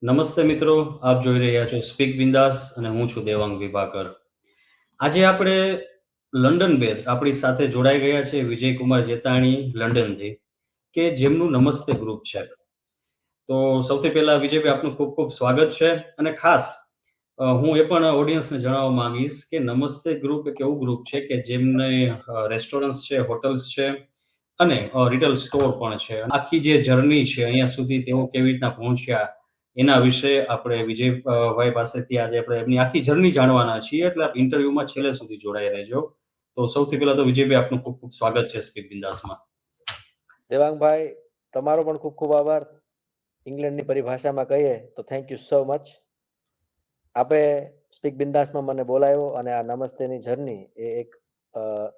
નમસ્તે મિત્રો, આપ જોઈ રહ્યા છો સ્પીક બિંદાસ અને હું છું દેવાંગ વિભાકર. આજે આપણે લંડન બેઝ આપણી સાથે જોડાઈ ગયા છે વિજયકુમાર જેતાણી લંડનથી, કે જેમનું નમસ્તે ગ્રુપ છે. તો સૌથી પહેલા વિજયભાઈ આપનું ખૂબ ખૂબ સ્વાગત છે. અને ખાસ હું એ પણ ઓડિયન્સને જણાવવા માંગીશ કે નમસ્તે ગ્રુપ એક એવું ગ્રુપ છે કે જેમને રેસ્ટોરન્ટ્સ છે, હોટલ્સ છે અને રિટેલ સ્ટોર પણ છે. આખી જે જર્ની છે અહીંયા સુધી તેઓ કેવી રીતના પહોંચ્યા એના વિશે આપણે વિજયભાઈ પાસેથી આજે આપણે એમની આખી જર્ની જાણવાના છીએ. એટલે આપ ઇન્ટરવ્યુમાં છેલ્લે સુધી જોડાઈ રહેજો. તો સૌથી પહેલા તો વિજયભાઈ આપનું ખૂબ ખૂબ સ્વાગત છે સ્પીક બિંદાસમાં. દેવાંગભાઈ, તમારો પણ ખૂબ ખૂબ આભાર. ઇંગ્લેન્ડની પરિભાષામાં કહીએ તો થેન્ક યુ સો મચ. આપે સ્પીક બિંદાસમાં મને બોલાવ્યો અને આ નમસ્તેની જર્ની એ એક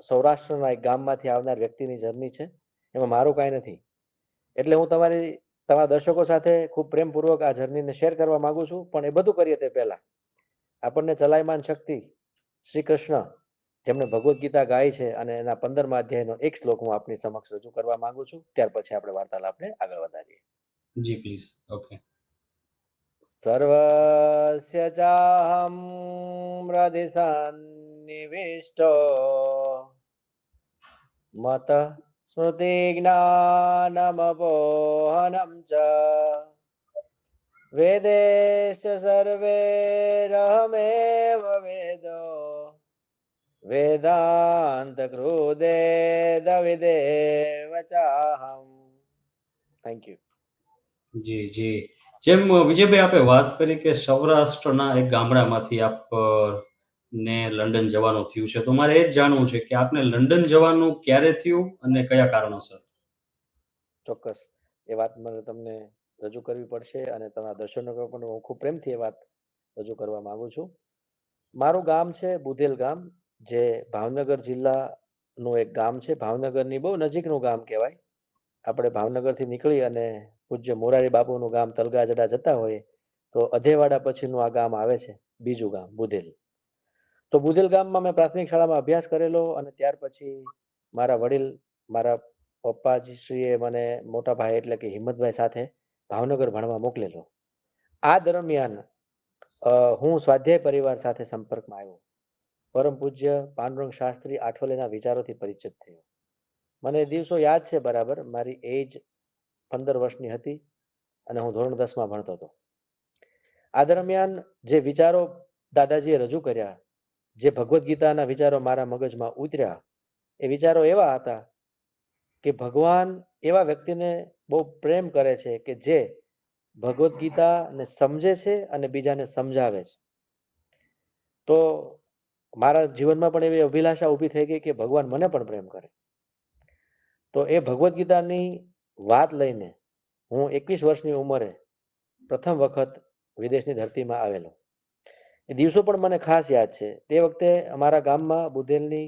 સૌરાષ્ટ્રના એક ગામમાંથી આવનાર વ્યક્તિની જર્ની છે. એમાં મારું કાંઈ નથી. એટલે હું તમારા દર્શકો સાથે ખૂબ પ્રેમપૂર્વક આ જર્નીને શેર કરવા માંગુ છું. પણ એ બધું કરીએ તે પહેલા આપણને ચલાયમાન શક્તિ શ્રી કૃષ્ણ, જેમણે ભગવદ્ ગીતા ગાઈ છે અને એના 15મા અધ્યાયનો એક શ્લોક હું આપની સમક્ષ રજૂ કરવા માંગુ છું. ત્યાર પછી આપણે વાર્તાલાપને આગળ વધારીએ. જી પ્લીઝ. ઓકે. સર્વસ્ય ચાહમ હૃદિ સન્નિવિષ્ટો મત સ્મૃતિ જ્ઞાનમપોહનમ ચ વેદેશ સર્વૈરહમેવ વેદો વેદાંત કૃદેદ વિદેવ ચાહમ. Thank you. જી જી. જેમ વિજયભાઈ આપે વાત કરી કે સૌરાષ્ટ્રના એક ગામડામાંથી આપ ને લંડન જવાનું થયું છે, તો મારે એ જ જાણવું છે કે આપને લંડન જવાનું ક્યારે થયું અને કયા કારણોસર? ચોક્કસ એ વાત મને તમને રજૂ કરવી પડશે અને તમારા દર્શનો પણ હું ખૂબ પ્રેમથી એ વાત રજૂ કરવા માંગુ છું. મારું ગામ છે બુધેલ ગામ, જે ભાવનગર જિલ્લાનું એક ગામ છે. ભાવનગરની બહુ નજીકનું ગામ કહેવાય. આપણે ભાવનગરથી નીકળી અને પૂજ્ય મોરારી બાપુનું ગામ તલગાજડા જતા હોય તો અધેવાડા પછીનું આ ગામ આવે છે, બીજું ગામ બુધેલ. તો બુધેલ ગામમાં મેં પ્રાથમિક શાળામાં અભ્યાસ કરેલો અને ત્યાર પછી મારા વડીલ, મારા પપ્પાજીશ્રીએ મને મોટા ભાઈ એટલે કે હિંમતભાઈ સાથે ભાવનગર ભણવા મોકલેલો. આ દરમિયાન હું સ્વાધ્યાય પરિવાર સાથે સંપર્કમાં આવ્યો. પરમ પૂજ્ય પાંડુરંગ શાસ્ત્રી આઠવલેના વિચારોથી પરિચિત થયો. મને દિવસો યાદ છે બરાબર. મારી એજ 15 વર્ષની હતી અને હું ધોરણ 10માં ભણતો હતો. આ દરમિયાન જે વિચારો દાદાજીએ રજૂ કર્યા, જે ભગવદ્ ગીતાના વિચારો મારા મગજમાં ઉતર્યા, એ વિચારો એવા હતા કે ભગવાન એવા વ્યક્તિને બહુ પ્રેમ કરે છે કે જે ભગવદ્ ગીતાને સમજે છે અને બીજાને સમજાવે છે. તો મારા જીવનમાં પણ એવી અભિલાષા ઊભી થઈ ગઈ કે ભગવાન મને પણ પ્રેમ કરે. તો એ ભગવદ્ ગીતાની વાત લઈને હું 21 વર્ષની ઉંમરે પ્રથમ વખત વિદેશની ધરતીમાં આવેલો. એ દિવસો પણ મને ખાસ યાદ છે. તે વખતે અમારા ગામમાં બુધેલની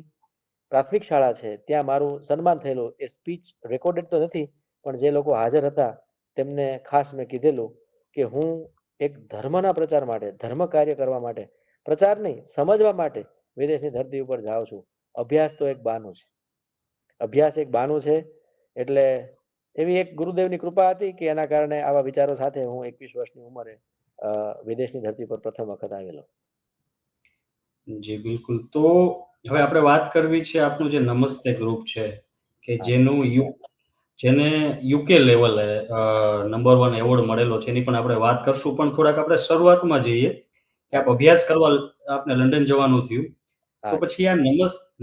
પ્રાથમિક શાળા છે, ત્યાં મારું સન્માન થયેલું. એ સ્પીચ રેકોર્ડેડ તો નથી, પણ જે લોકો હાજર હતા તેમને ખાસ મેં કીધેલું કે હું એક ધર્મના પ્રચાર માટે, ધર્મ કાર્ય કરવા માટે, પ્રચાર નહીં સમજવા માટે વિદેશની ધરતી ઉપર જાઉં છું. અભ્યાસ તો એક બહાનું છે. અભ્યાસ એક બહાનું છે. એટલે એવી એક ગુરુદેવની કૃપા હતી કે એના કારણે આવા વિચારો સાથે હું 21 વર્ષની ઉંમરે વિદેશની ધરતી પર પ્રથમ વખત આવેલો. જી બિલકુલ. તો હવે આપણે વાત કરવી છે આપનું જે નમસ્તે ગ્રુપ છે કે જેને યુકે લેવલે નંબર 1 એવોર્ડ મળેલો છે, એની પણ આપણે વાત કરશું. પણ થોડાક આપણે શરૂઆતમાં જઈએ કે આપ અભ્યાસ કરવા આપને લંડન જવાનું થયું. તો પછી આ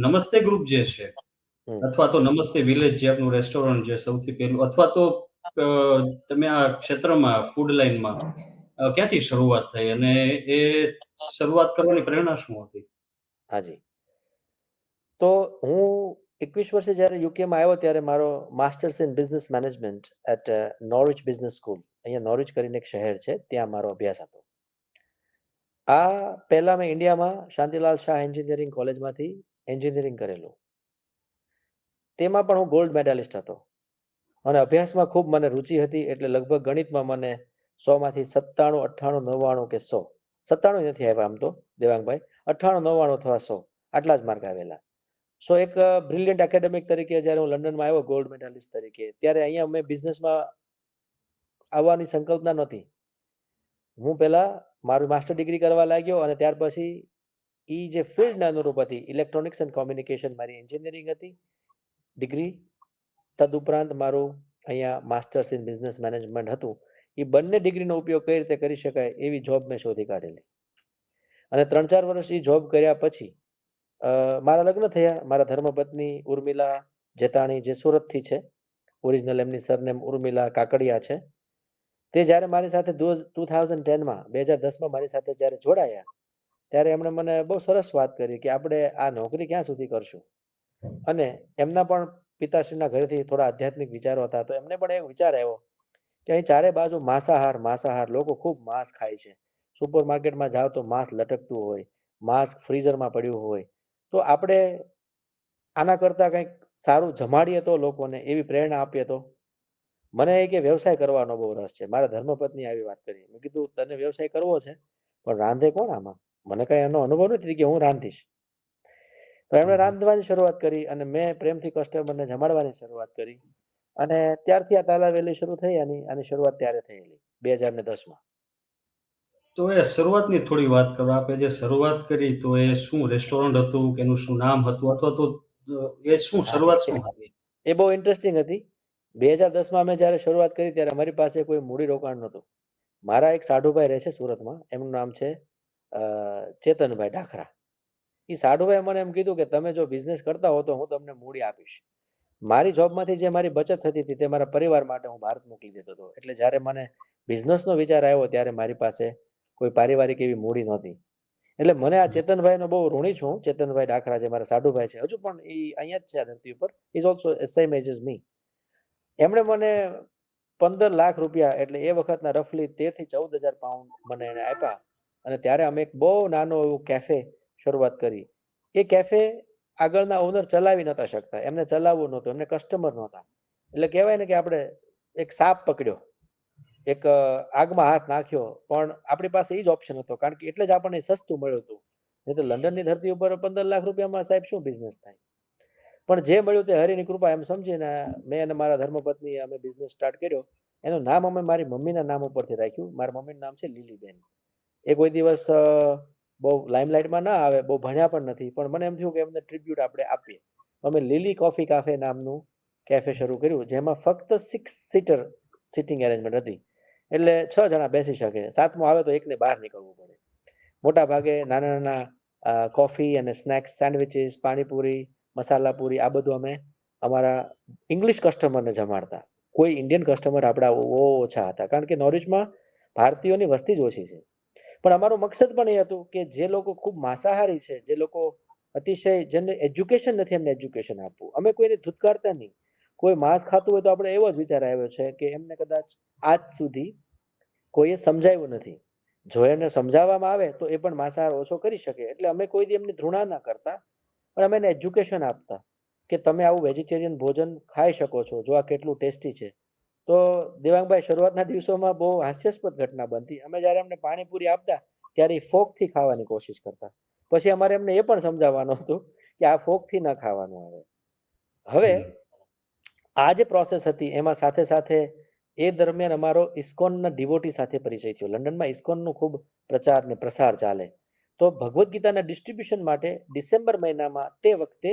નમસ્તે ગ્રુપ જે છે અથવા તો નમસ્તે વિલેજ જે આપનું રેસ્ટોરન્ટ જે સૌથી પહેલું, અથવા તો તમે આ ક્ષેત્રમાં ફૂડ લાઈનમાં ક્યાંથી શરૂઆત થઈ અને એ શરૂઆત કરવાની પ્રેરણા શું હતી? હાજી. તો હું 21 વર્ષે જ્યારે યુકેમાં આવ્યો ત્યારે મારો masters in business management at Norwich business school, અહીંયા નોર્વિચ કરીને એક શહેર છે, ત્યાં મારો અભ્યાસ હતો. આ પહેલા મેં ઇન્ડિયામાં શાંતિલાલ શાહ એન્જિનિયરિંગ કોલેજમાંથી એન્જિનિયરિંગ કરેલું. તેમાં પણ હું ગોલ્ડ મેડાલિસ્ટ હતો અને અભ્યાસમાં ખૂબ મને રુચિ હતી. એટલે લગભગ ગણિતમાં મને 100માંથી 97, 98, 99 કે 100, 97 નથી આવ્યા આમ તો દેવાંગભાઈ, 98, 99 અથવા 100 આટલા જ માર્ક આવેલા. સો એક બ્રિલિયન્ટ એકેડેમિક તરીકે જ્યારે હું લંડનમાં આવ્યો ગોલ્ડ મેડાલિસ્ટ તરીકે, ત્યારે અહીંયા મેં બિઝનેસમાં આવવાની સંકલ્પના નહોતી. હું પહેલા મારું માસ્ટર ડિગ્રી કરવા લાગ્યો અને ત્યાર પછી જે ફિલ્ડને અનુરૂપ હતી, ઇલેક્ટ્રોનિક્સ એન્ડ કોમ્યુનિકેશન મારી એન્જિનિયરિંગ હતી ડિગ્રી. તદુપરાંત મારું અહીંયા માસ્ટર્સ ઇન બિઝનેસ મેનેજમેન્ટ હતું. એ બંને ડિગ્રીનો ઉપયોગ કઈ રીતે કરી શકાય એવી જોબ મેં શોધી કાઢેલી. અને 3-4 વર્ષ એ જોબ કર્યા પછી મારા લગ્ન થયા. મારા ધર્મપત્ની ઉર્મિલા જેતાણી, જે સુરતથી છે, ઓરિજિનલ એમની સરનેમ ઉર્મિલા કાકડિયા છે. તે જ્યારે મારી સાથે 2010માં 2010માં મારી સાથે જ્યારે જોડાયા, ત્યારે એમણે મને બહુ સરસ વાત કરી કે આપણે આ નોકરી ક્યાં સુધી કરશું. અને એમના પણ પિતાશ્રીના ઘરેથી થોડા આધ્યાત્મિક વિચારો હતા, તો એમને પણ એક વિચાર આવ્યો કે અહીં ચારે બાજુ માંસાહાર, લોકો ખૂબ માંસ ખાય છે. સુપર માર્કેટમાં જાઓ તો માંસ લટકતું હોય, માંસ ફ્રીઝરમાં પડ્યું હોય. તો આપણે આના કરતાં કંઈક સારું જમાડીએ તો લોકોને, એવી પ્રેરણા આપીએ તો. મને એ કે વ્યવસાય કરવાનો બહુ રસ છે. મારા ધર્મપત્ની આવી વાત કરી. મેં કીધું તને વ્યવસાય કરવો છે, પણ રાંધે કોણ આમાં? મને કઈ એનો અનુભવ નથી કે હું રાંધીશ. તો એમણે રાંધવાની શરૂઆત કરી અને મેં પ્રેમથી કસ્ટમરને જમાડવાની શરૂઆત કરી. અને ત્યારથી આ તાલાવેલી શરૂ થઈ. આની શરૂઆત ત્યારે થયેલી 2010માં. તો એ શરૂઆતની થોડી વાત કરો. આપે જે શરૂઆત કરી તો એ શું રેસ્ટોરન્ટ હતું કે એનું શું નામ હતું, અથવા તો એ શું શરૂઆત શું હતી? એ બહુ ઇન્ટરેસ્ટિંગ હતી. 2010માં અમે જ્યારે શરૂઆત કરી ત્યારે અમારી પાસે કોઈ મૂડી રોકાણ નહોતું. મારા એક સાઢુભાઈ રહે છે સુરતમાં, એમનું નામ છે ચેતનભાઈ ડાખરા. એ સાઢુભાઈ મને એમ કીધું કે તમે જો બિઝનેસ કરતા હો તો હું તમને મૂડી આપીશ. મારી જોબમાંથી જે મારી બચત થતી હતી તે મારા પરિવાર માટે હું ભારત મોકલી દેતો હતો. એટલે જ્યારે મને બિઝનેસનો વિચાર આવ્યો ત્યારે મારી પાસે કોઈ પારિવારિક એવી મૂડી નહોતી. એટલે મને આ ચેતનભાઈનો બહુ ઋણી છું. ચેતનભાઈ ડાખરા જે મારા સાઢુભાઈ છે, હજુ પણ એ અહીંયા જ છે આ ધરતી ઉપર. Is also same age as me. એમણે મને 15 લાખ રૂપિયા, એટલે એ વખતના રફલી 13 થી 14,000 પાઉન્ડ મને એને આપ્યા. અને ત્યારે અમે એક બહુ નાનો એવું કેફે શરૂઆત કરી. એ કેફે આગળના ઓનર ચલાવી નહોતા શકતા, એમને ચલાવવું નહોતું, એમને કસ્ટમર નહોતા. એટલે કહેવાય ને કે આપણે એક સાપ પકડ્યો, એક આગમાં હાથ નાખ્યો, પણ આપણી પાસે એ જ ઓપ્શન હતો, કારણ કે એટલે જ આપણને સસ્તું મળ્યું હતું. નહીં તો લંડનની ધરતી ઉપર 15 લાખ રૂપિયામાં સાહેબ શું બિઝનેસ થાય. પણ જે મળ્યું તે હરિની કૃપા એમ સમજીને મેં અને મારા ધર્મપત્નીએ અમે બિઝનેસ સ્ટાર્ટ કર્યો. એનું નામ અમે મારી મમ્મીના નામ ઉપરથી રાખ્યું. મારા મમ્મીનું નામ છે લીલીબેન. એ કોઈ દિવસ બહુ લાઇમલાઇટમાં ના આવે, બહુ ભણ્યા પણ નથી, પણ મને એમ થયું કે એમને ટ્રિબ્યુટ આપણે આપીએ. અમે લીલી કોફી કાફે નામનું કેફે શરૂ કર્યું, જેમાં ફક્ત 6 સીટર સિટિંગ એરેન્જમેન્ટ હતી. એટલે 6 જણા બેસી શકે. 7મો આવે તો એકને બહાર નીકળવું પડે. મોટા ભાગે નાના નાના કોફી અને સ્નેક્સ, સેન્ડવિચીસ, પાણીપુરી, મસાલા પૂરી, આ બધું અમે અમારા ઇંગ્લિશ કસ્ટમરને જમાડતા. કોઈ ઇન્ડિયન કસ્ટમર આપણા બહુ ઓછા હતા, કારણ કે નોરિચમાં ભારતીયોની વસ્તી જ ઓછી છે. પણ અમારું મકસદ પણ એ હતું કે જે લોકો ખૂબ માંસાહારી છે, જે લોકો અતિશય, જેમને એજ્યુકેશન નથી, એમને એજ્યુકેશન આપવું. અમે કોઈને ધૂતકારતા નહીં. કોઈ માંસ ખાતું હોય તો આપણે એવો જ વિચાર આવ્યો છે કે એમને કદાચ આજ સુધી કોઈએ સમજાવ્યું નથી. જો એને સમજાવવામાં આવે તો એ પણ માંસાહાર ઓછો કરી શકે. એટલે અમે કોઈ દી એમની ધૃણા ના કરતા, પણ અમે એને એજ્યુકેશન આપતા કે તમે આવું વેજીટેરિયન ભોજન ખાઈ શકો છો, જો આ કેટલું ટેસ્ટી છે. તો દેવાંગભાઈ, શરૂઆતના દિવસોમાં બહુ હાસ્યાસ્પદ ઘટના બનતી. અમે જ્યારે એમને પાણીપુરી આપતા ત્યારે એ ફોકથી ખાવાની કોશિશ કરતા. પછી અમારે એમને એ પણ સમજાવવાનું હતું કે આ ફોકથી ન ખાવાનું આવે. હવે આ જે પ્રોસેસ હતી એમાં સાથે સાથે એ દરમિયાન અમારો ઇસ્કોનના ડિવોટી સાથે પરિચય થયો. લંડનમાં ઇસ્કોનનો ખૂબ પ્રચાર ને પ્રસાર ચાલે. તો ભગવદ્ ગીતાના ડિસ્ટ્રીબ્યુશન માટે ડિસેમ્બર મહિનામાં તે વખતે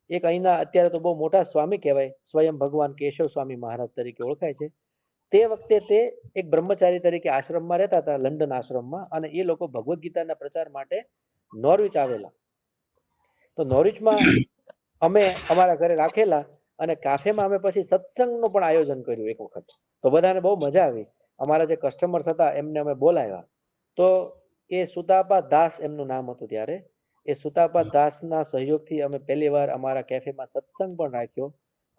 એક અહીંના અત્યારે તો બહુ મોટા સ્વામી કહેવાય, સ્વયં ભગવાન કેશવ સ્વામી મહારાજ તરીકે ઓળખાય છે. તે વખતે તે એક બ્રહ્મચારી તરીકે આશ્રમમાં રહેતા હતા, લંડન આશ્રમમાં. અને એ લોકો ભગવદ્ ગીતાના પ્રચાર માટે નોર્વિચ આવેલા. તો નોર્વિચમાં અમે અમારા ઘરે રાખેલા અને કાફેમાં અમે પછી સત્સંગનું પણ આયોજન કર્યું એક વખત. તો બધાને બહુ મજા આવી. અમારા જે કસ્ટમર્સ હતા એમને અમે બોલાવ્યા. તો એ સુતાપા દાસ એમનું નામ હતું ત્યારે. એ સુતાપા દાસના સહયોગથી અમે પહેલી વાર અમારા કેફેમાં સત્સંગ પણ રાખ્યો.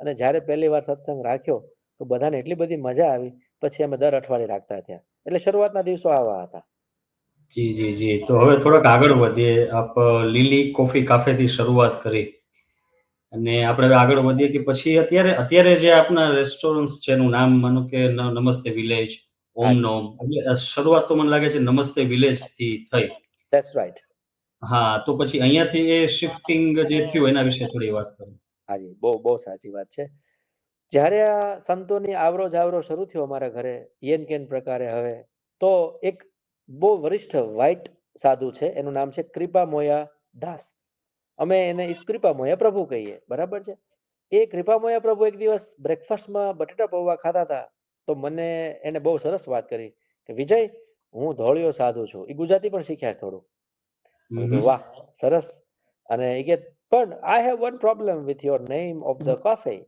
અને જ્યારે પહેલી વાર સત્સંગ રાખ્યો તો બધાને એટલી બધી મજા આવી, પછી અમે દર અઠવાડિયે રાખતા થયા. એટલે શરૂઆતના દિવસો આવા હતા. જી, જી, જી. તો હવે થોડાક આગળ વધીએ. આપ લીલી કોફી કાફેથી શરૂઆત કરી અને આપણે હવે આગળ વધીએ કે પછી અત્યારે જે આપના રેસ્ટોરન્ટ્સ છે એનું નામ માનો કે નમસ્તે વિલેજ, ઓમ હાજી, નોમ. એટલે શરૂઆત તો મને લાગે છે નમસ્તે વિલેજથી થઈ. That's right. હા, તો પછી અહીંયાથી એ શિફ્ટિંગ જે થયું એના વિશે થોડી વાત કરો. હાજી, બહુ બહુ સાચી વાત છે. જ્યારે આ સંતોની આવરો જાવરો શરૂ થયો અમારા ઘરે યેન કેન પ્રકારે, હવે તો એક બહુ વરિષ્ઠ વ્હાઇટ સાધુ છે, એનું નામ છે કૃપા મોયા દાસ. અમે એને કૃપા મોયા પ્રભુ કહીએ, બરાબર છે. એ કૃપા મોયા પ્રભુ એક દિવસ બ્રેકફાસ્ટમાં બટેટા પૌવા ખાતા હતા, તો મને એને બહુ સરસ વાત કરી કે વિજય, હું ધોળિયો સાધુ છું. એ ગુજરાતી પણ શીખ્યા થોડું. મેં કીધું વાહ, સરસ. અને એ કે પણ I have one problem with your name of the coffee.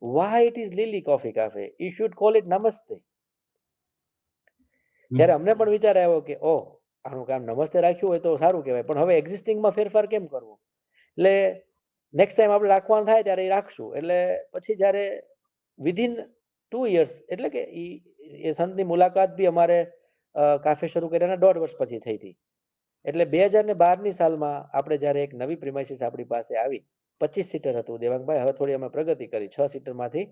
Y it is lily coffee cafe, you should call it નમસ્તે. ત્યારે અમને પણ વિચાર આવ્યો કે ઓહ, આનું કામ નમસ્તે રાખ્યું હોય તો સારું કહેવાય, પણ હવે એક્ઝિસ્ટિંગમાં ફેરફાર કેમ કરવો? એટલે નેક્સ્ટ ટાઈમ આપણે રાખવાનું થાય ત્યારે એ રાખશું. એટલે પછી જ્યારે વિધિન 2 years, એટલે કે એ સંતની મુલાકાત બી અમારે કાફે શરૂ કર્યાના 1.5 વર્ષ પછી થઈ હતી. એટલે 2012ની સાલમાં આપણે જ્યારે એક નવી પ્રિમાઇસીસ આપણી પાસે આવી, 25 સીટર હતું દેવાંગભાઈ, હવે થોડી અમે પ્રગતિ કરી, 6 સીટરમાંથી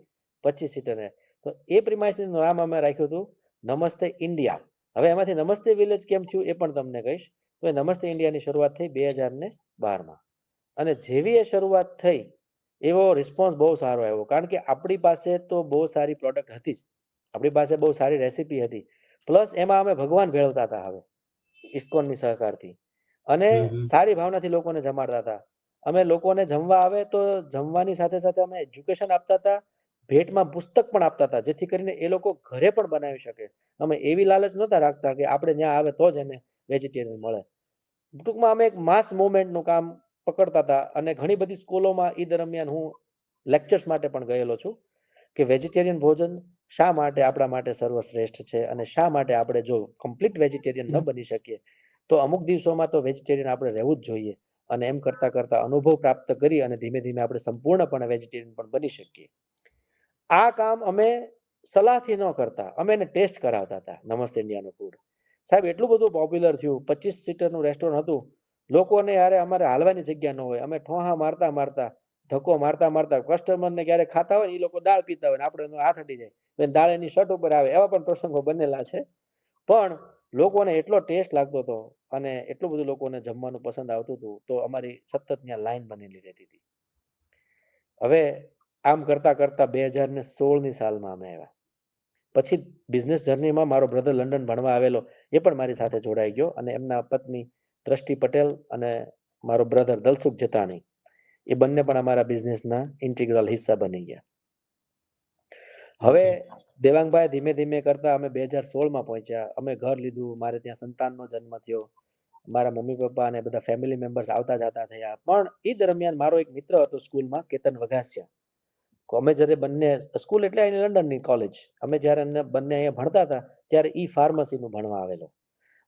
25 સીટરને. તો એ પ્રિમાઇસીસનું નામ અમે રાખ્યું હતું નમસ્તે ઇન્ડિયા. હવે એમાંથી નમસ્તે વિલેજ કેમ થયું એ પણ તમને કહીશ. તો એ નમસ્તે ઇન્ડિયાની શરૂઆત થઈ 2012માં. અને જેવી એ શરૂઆત થઈ એવો રિસ્પોન્સ બહુ સારો આવ્યો, કારણ કે આપણી પાસે તો બહુ સારી પ્રોડક્ટ હતી જ, આપણી પાસે બહુ સારી રેસીપી હતી, પ્લસ એમાં અમે ભગવાન ભેળવતા હતા હવે ઇસ્કોનની સહકારથી, અને સારી ભાવનાથી લોકોને જમાડતા હતા. અમે લોકોને જમવા આવે તો જમવાની સાથે સાથે અમે એજ્યુકેશન આપતા હતા, ભેટમાં પુસ્તક પણ આપતા હતા, જેથી કરીને એ લોકો ઘરે પણ બનાવી શકે. અમે એવી લાલચ નહોતા રાખતા કે આપણે ત્યાં આવે તો જ એને વેજીટેરિયન મળે. ટૂંકમાં અમે એક માસ મુવમેન્ટનું કામ પકડતા હતા. અને ઘણી બધી સ્કૂલોમાં એ દરમિયાન હું લેક્ચર્સ માટે પણ ગયેલો છું કે વેજીટેરિયન ભોજન શા માટે આપણા માટે સર્વશ્રેષ્ઠ છે, અને શા માટે આપણે જો કમ્પ્લીટ વેજીટેરિયન ન બની શકીએ તો અમુક દિવસોમાં તો વેજીટેરિયન આપણે રહેવું જ જોઈએ. અને એમ કરતાં કરતાં અનુભવ પ્રાપ્ત કરી અને ધીમે ધીમે આપણે સંપૂર્ણપણે વેજીટેરિયન પણ બની શકીએ. આ કામ અમે સલાહથી ન કરતા, અમે એને ટેસ્ટ કરાવતા હતા. નમસ્તે ઇન્ડિયાનું ફૂડ સાહેબ એટલું બધું પોપ્યુલર થયું, 25 સીટરનું રેસ્ટોરન્ટ હતું, લોકોને યારે અમારે હાલવાની જગ્યા ન હોય, અમે ઠોહા મારતા મારતા, ધક્કો મારતા મારતા, કસ્ટમરને ક્યારેક ખાતા હોય ને એ લોકો દાળ પીતા હોય ને આપણે એનો હાથ હટી જાય, દાળ એની શર્ટ ઉપર આવે, એવા પણ પ્રસંગો બનેલા છે. પણ લોકોને એટલો ટેસ્ટ લાગતો હતો અને એટલું બધું લોકોને જમવાનું પસંદ આવતું હતું, તો અમારી સતત ત્યાં લાઈન બનેલી રહેતી હતી. હવે આમ કરતા કરતા 2016ની સાલમાં અમે આવ્યા. પછી બિઝનેસ જર્નીમાં મારો બ્રધર લંડન ભણવા આવેલો, એ પણ મારી સાથે જોડાઈ ગયો, અને એમના પત્ની દ્રષ્ટિ પટેલ અને મારો બ્રધર દલસુખ જતાણી, એ બંને પણ અમારા બિઝનેસના ઇન્ટિગ્રલ હિસ્સા બની ગયા. હવે દેવાંગભાઈ ધીમે ધીમે કરતા અમે 2016માં પહોંચ્યા. અમે ઘર લીધું, મારે ત્યાં સંતાનનો જન્મ થયો, મારા મમ્મી પપ્પા અને બધા ફેમિલી મેમ્બર્સ આવતા જતા થયા. પણ એ દરમિયાન મારો એક મિત્ર હતો સ્કૂલમાં, કેતન વઘાસિયા. અમે જ્યારે બંને સ્કૂલ એટલે અહીં લંડનની કોલેજ, અમે જ્યારે બંને અહીંયા ભણતા હતા ત્યારે એ ફાર્મસીનું ભણવા આવેલો,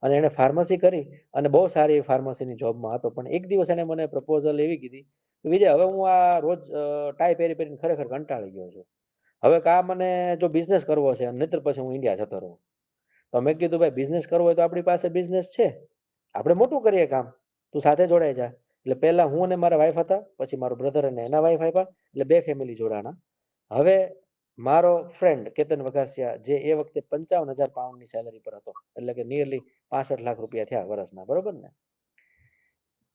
અને એણે ફાર્મસી કરી અને બહુ સારી ફાર્મસીની જોબમાં હતો. પણ એક દિવસ એણે મને પ્રપોઝલ એવી કીધી કે વિજય, હવે હું આ રોજ ટાઈ પહેરી પહેરીને ખરેખર કંટાળી ગયો છું, હવે કા મને જો બિઝનેસ કરવો છે, નહીતર પછી હું ઇન્ડિયા જતો રહું. તો મેં કીધું ભાઈ, બિઝનેસ કરવો હોય તો આપણી પાસે બિઝનેસ છે, આપણે મોટું કરીએ કામ, તું સાથે જોડાઈ જા. એટલે પહેલા હું અને મારા વાઈફ હતા, પછી મારો બ્રધર અને એના વાઈફ આપ્યા, એટલે 2 ફેમિલી જોડાણા. હવે મારો ફ્રેન્ડ કેતન વઘાસિયા, જે એ વખતે 55,000 પાઉન્ડની સેલરી પર હતો, એટલે કે નિયરલી 65 લાખ રૂપિયા થયા વર્ષના, બરોબર ને,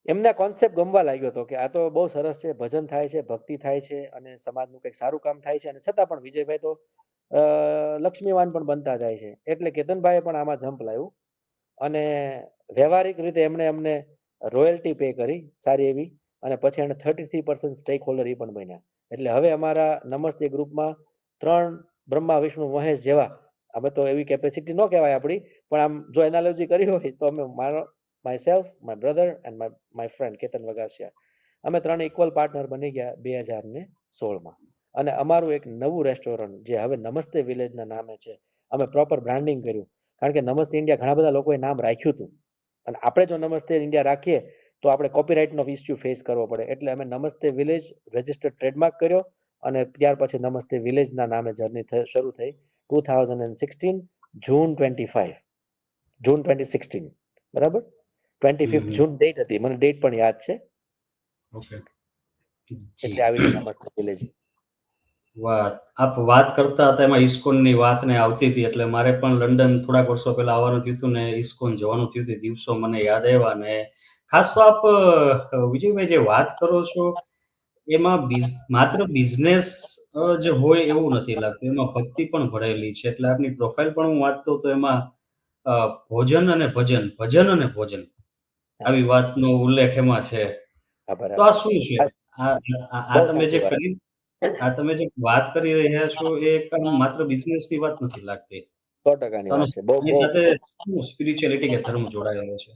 એમના કોન્સેપ્ટ ગમવા લાગ્યો હતો કે આ તો બહુ સરસ છે, ભજન થાય છે, ભક્તિ થાય છે, અને સમાજનું કંઈક સારું કામ થાય છે, અને છતાં પણ વિજયભાઈ તો લક્ષ્મીવાન પણ બનતા જાય છે. એટલે કેતનભાઈએ પણ આમાં જમ્પ લાવ્યું, અને વ્યવહારિક રીતે એમણે અમને રોયલ્ટી પે કરી સારી એવી, અને પછી એને 33% સ્ટેક હોલ્ડર એ પણ બન્યા. એટલે હવે અમારા નમસ્તે ગ્રુપમાં 3 બ્રહ્મા વિષ્ણુ મહેશ જેવા, અમે તો એવી કેપેસિટી ન કહેવાય આપણી, પણ આમ જો એનાલોજી કરી હોય તો અમે myself, my brother and my friend Ketan Vaghasiya, અમે 3 ઇક્વલ પાર્ટનર બની ગયા 2016માં. અને અમારું એક નવું રેસ્ટોરન્ટ જે હવે નમસ્તે વિલેજના નામે છે, અમે પ્રોપર બ્રાન્ડિંગ કર્યું, કારણ કે નમસ્તે ઇન્ડિયા ઘણા બધા લોકોએ નામ રાખ્યું હતું, અને આપણે જો નમસ્તે ઇન્ડિયા રાખીએ તો આપણે કોપીરાઇટનો ઇસ્યુ ફેસ કરવો પડે. એટલે અમે નમસ્તે વિલેજ રજિસ્ટર્ડ ટ્રેડમાર્ક કર્યો, અને ત્યાર પછી નમસ્તે વિલેજના નામે જર્ની શરૂ થઈ 2016 જૂન 2016, બરાબર. 25 જૂન ડેટ હતી, મને ડેટ પણ યાદ છે. એટલે આવી રીતે નમસ્તે વિલેજ. આપ વાત કરતા હતા એમાં ઇસ્કોનની વાત ને આવતી હતી, એટલે મારે પણ લંડન થોડાક વર્ષો પહેલા આવવાનું થયું હતું ને ઇસ્કોન જવાનું થયું હતું. દિવસો મને યાદ આવ્યા. ને ખાસ તો આપ વિજયભાઈ જે વાત કરો છો એમાં માત્ર બિઝનેસ જે હોય એવું નથી લાગતું, એમાં ભક્તિ પણ ભળેલી છે. એટલે આપની પ્રોફાઇલ પણ હું વાંચતો તો એમાં ભોજન અને ભજન, ભજન અને ભોજન હા, આવી વાતનો ઉલ્લેખ એમાં છે. હા, તો આ બરાબર. શું છે? આ આ બહુ તમે જે સાચી વાત. કરી આ તમે જે વાત કરી રહ્યા છો એ એક આમ માત્ર બિઝનેસની વાત નથી લાગતી. 100% તો ની આનો વાત છે. બહુ આની બહુ સાથે શું સ્પિરિચ્યુઆલિટી કે ધર્મ જોડાયેલો છે?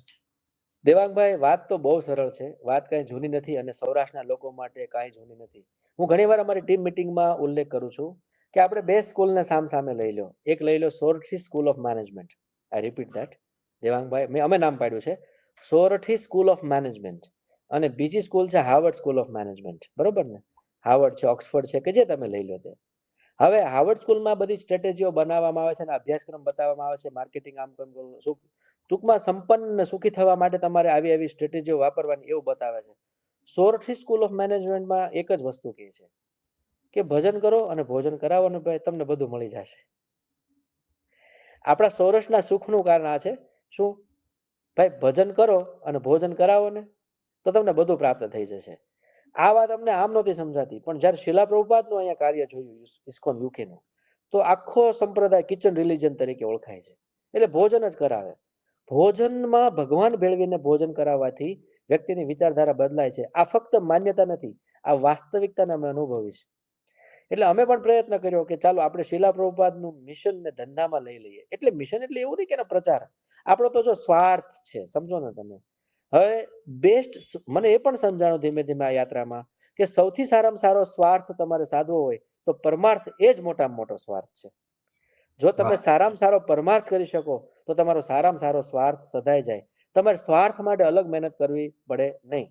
દેવાંગભાઈ, વાત તો બહુ સરળ છે. વાત કાંઈ જૂની નથી અને સૌરાષ્ટ્રના લોકો માટે કાંઈ જૂની નથી. હું ઘણીવાર અમારી ટીમ મીટિંગમાં ઉલ્લેખ કરું છું કે આપણે 2 સ્કૂલને સામસામે લઈ લો. એક લઈ લો Sorathi school of management. I repeat that. Devangbhai, અમે નામ પાડ્યું છે સોરઠી સ્કૂલ ઓફ મેનેજમેન્ટ, અને બીજી સ્કૂલ છે હાર્વર્ડ સ્કૂલ ઓફ મેનેજમેન્ટ. બરોબર ને? હાર્વર્ડ છે, ઓક્સફર્ડ છે, કે જે તમે લઈ લો તે. હવે હાર્વર્ડ સ્કૂલમાં બધી સ્ટ્રેટેજીઓ બનાવવામાં આવે છે અને અભ્યાસક્રમ બતાવવામાં આવે છે, માર્કેટિંગ આમ તેમ કરવું, ટૂંકમાં સંપન્ન ને સુખી થવા માટે તમારે આવી આવી સ્ટ્રેટેજીઓ વાપરવાની એવું બતાવે છે. સોરઠી સ્કૂલ ઓફ મેનેજમેન્ટમાં એક જ વસ્તુ કહે છે કે ભજન કરો અને ભોજન કરાવો ને ભાઈ તમને બધું મળી જશે. આપણા સૌરાષ્ટ્રના સુખનું કારણ આ છે. શું? ભાઈ ભજન કરો અને ભોજન કરાવો ને તો તમને બધું પ્રાપ્ત થઈ જશે. આ વાત અમને આમ નહોતી સમજાતી, પણ જ્યારે શિલા પ્રભુપાદનું અહીંયા કાર્ય જોયું ઇસ્કોન યુકેનું, તો આખો સંપ્રદાય કિચન રિલિજન તરીકે ઓળખાય છે. એટલે ભોજન જ કરાવે. ભોજનમાં ભગવાન ભેળવીને ભોજન કરાવવાથી વ્યક્તિની વિચારધારા બદલાય છે. આ ફક્ત માન્યતા નથી, આ વાસ્તવિકતાને અમે અનુભવીશ. એટલે અમે પણ પ્રયત્ન કર્યો કે ચાલો આપણે શિલા પ્રભુપાદનું મિશનને ધંધામાં લઈ લઈએ. એટલે મિશન એટલે એવું નહીં કે એનો પ્રચાર. આપણો તો જો સ્વાર્થ છે, સમજો ને તમે. હવે બેસ્ટ મને એ પણ સમજાણું ધીમે ધીમે આ યાત્રામાં કે સૌથી સારામાં સારો સ્વાર્થ તમારે સાધવો હોય તો પરમાર્થ એ જ મોટામાં મોટો સ્વાર્થ છે. જો તમે વાહ! સારામાં સારો પરમાર્થ કરી શકો તો તમારો સારામાં સારો સ્વાર્થ સધાઈ જાય. તમારે સ્વાર્થ માટે અલગ મહેનત કરવી પડે નહીં.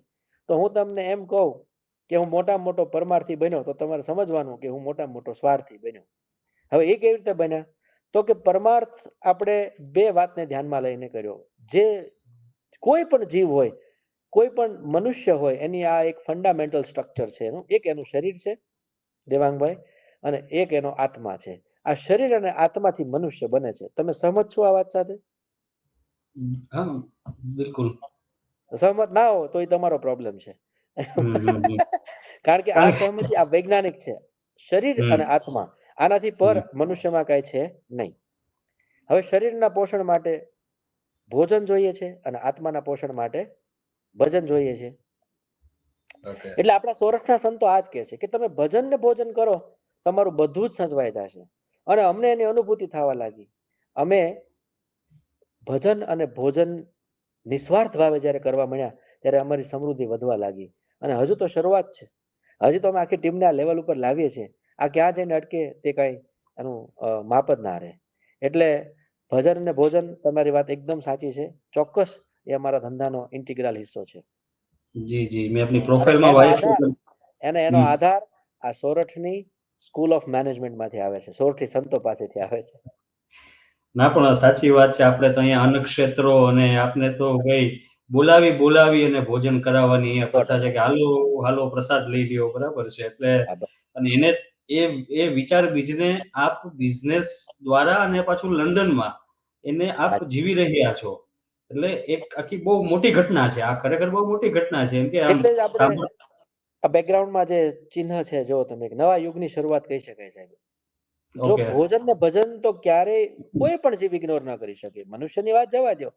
તો હું તમને એમ કહું કે હું મોટામાં મોટો પરમાર્થી બન્યો તો તમારે સમજવાનું કે હું મોટામાં મોટો સ્વાર્થી બન્યો. હવે એ કેવી રીતે બન્યા? તો કે પરમાર્થ આપણે 2 વાતને ધ્યાનમાં લઈને કર્યો. જે કોઈ પણ જીવ હોય, કોઈ પણ મનુષ્ય હોય, એની આ એક ફંડામેન્ટલ સ્ટ્રક્ચર છે એનું. એક એનું શરીર છે દેવાંગભાઈ, અને એક એનો આત્મા છે. આ શરીર અને આત્માથી મનુષ્ય બને છે. તમે સહમત છો આ વાત સાથે? હા, બિલકુલ. સહમત ના હો તો એ તમારો પ્રોબ્લેમ છે. હમ, હમ, હમ. કારણ કે આ કારણ સહમતિ આ વૈજ્ઞાનિક છે. શરીર હમ, અને આત્મા, આનાથી પર હમ. મનુષ્યમાં કાંઈ છે નહીં. હવે શરીરના પોષણ માટે ભોજન જોઈએ છે અને આત્માના પોષણ માટે ભજન જોઈએ છે. ઓકે. એટલે આપણા સૌરાષ્ટ્રના સંતો આ જ કહે છે કે તમે ભજન ને ભોજન કરો, તમારું બધું જ સચવાઈ જશે. અને અમને એની અનુભૂતિ થવા લાગી. અમે ભજન અને ભોજન નિસ્વાર્થ ભાવે જ્યારે કરવા મળ્યા ત્યારે અમારી સમૃદ્ધિ વધવા લાગી. અને હજુ તો શરૂઆત છે. હજી તો અમે આખી ટીમને આ લેવલ ઉપર લાવીએ છીએ. આ ક્યાં જઈને અટકે તે કાંઈ એનું માપ જ ના રહે. એટલે ભજન અને ભોજન, તમારી વાત એકદમ સાચી છે. ચોક્કસ એ અમારા ધંધાનો ઇન્ટિગ્રલ હિસ્સો છે. જી, જી. મેં આપની અને પ્રોફાઇલમાં એનો વાંચ્યું આધાર હતું. એનો હમ. આધાર આ સોરઠની સ્કૂલ ઓફ મેનેજમેન્ટમાંથી આવે છે. સોરઠી સંતો પાસેથી આવે છે. ના પણ સાચી વાત છે. આપણે તો અહીંયા અન્નક્ષેત્રો અને આપને તો ભાઈ બોલાવી અને ભોજન કરાવવાની અહીંયા પ્રથા છે 100%. કે હાલો, હાલો પ્રસાદ લઈ લ્યો. બરાબર છે. એટલે આભાર. અને એને એ એ વિચાર બીજને આપ બિઝનેસ દ્વારા અને પાછું લંડનમાં એને આપ હા. જીવી રહ્યા છો. એટલે એક આખી બહુ મોટી ઘટના છે. આ ખરેખર બહુ મોટી ઘટના છે. એમ કે આમ એટલે જ આપણે સાંભળ આ બેકગ્રાઉન્ડમાં જે ચિહ્ન છે, જો તમે, એક નવા યુગની શરૂઆત કહી શકાય સાહેબ. જો ઓકે. ભોજન ને ભજન તો ક્યારેય કોઈ પણ જીવ ઇગ્નોર ન કરી શકે. મનુષ્યની વાત જવા દો.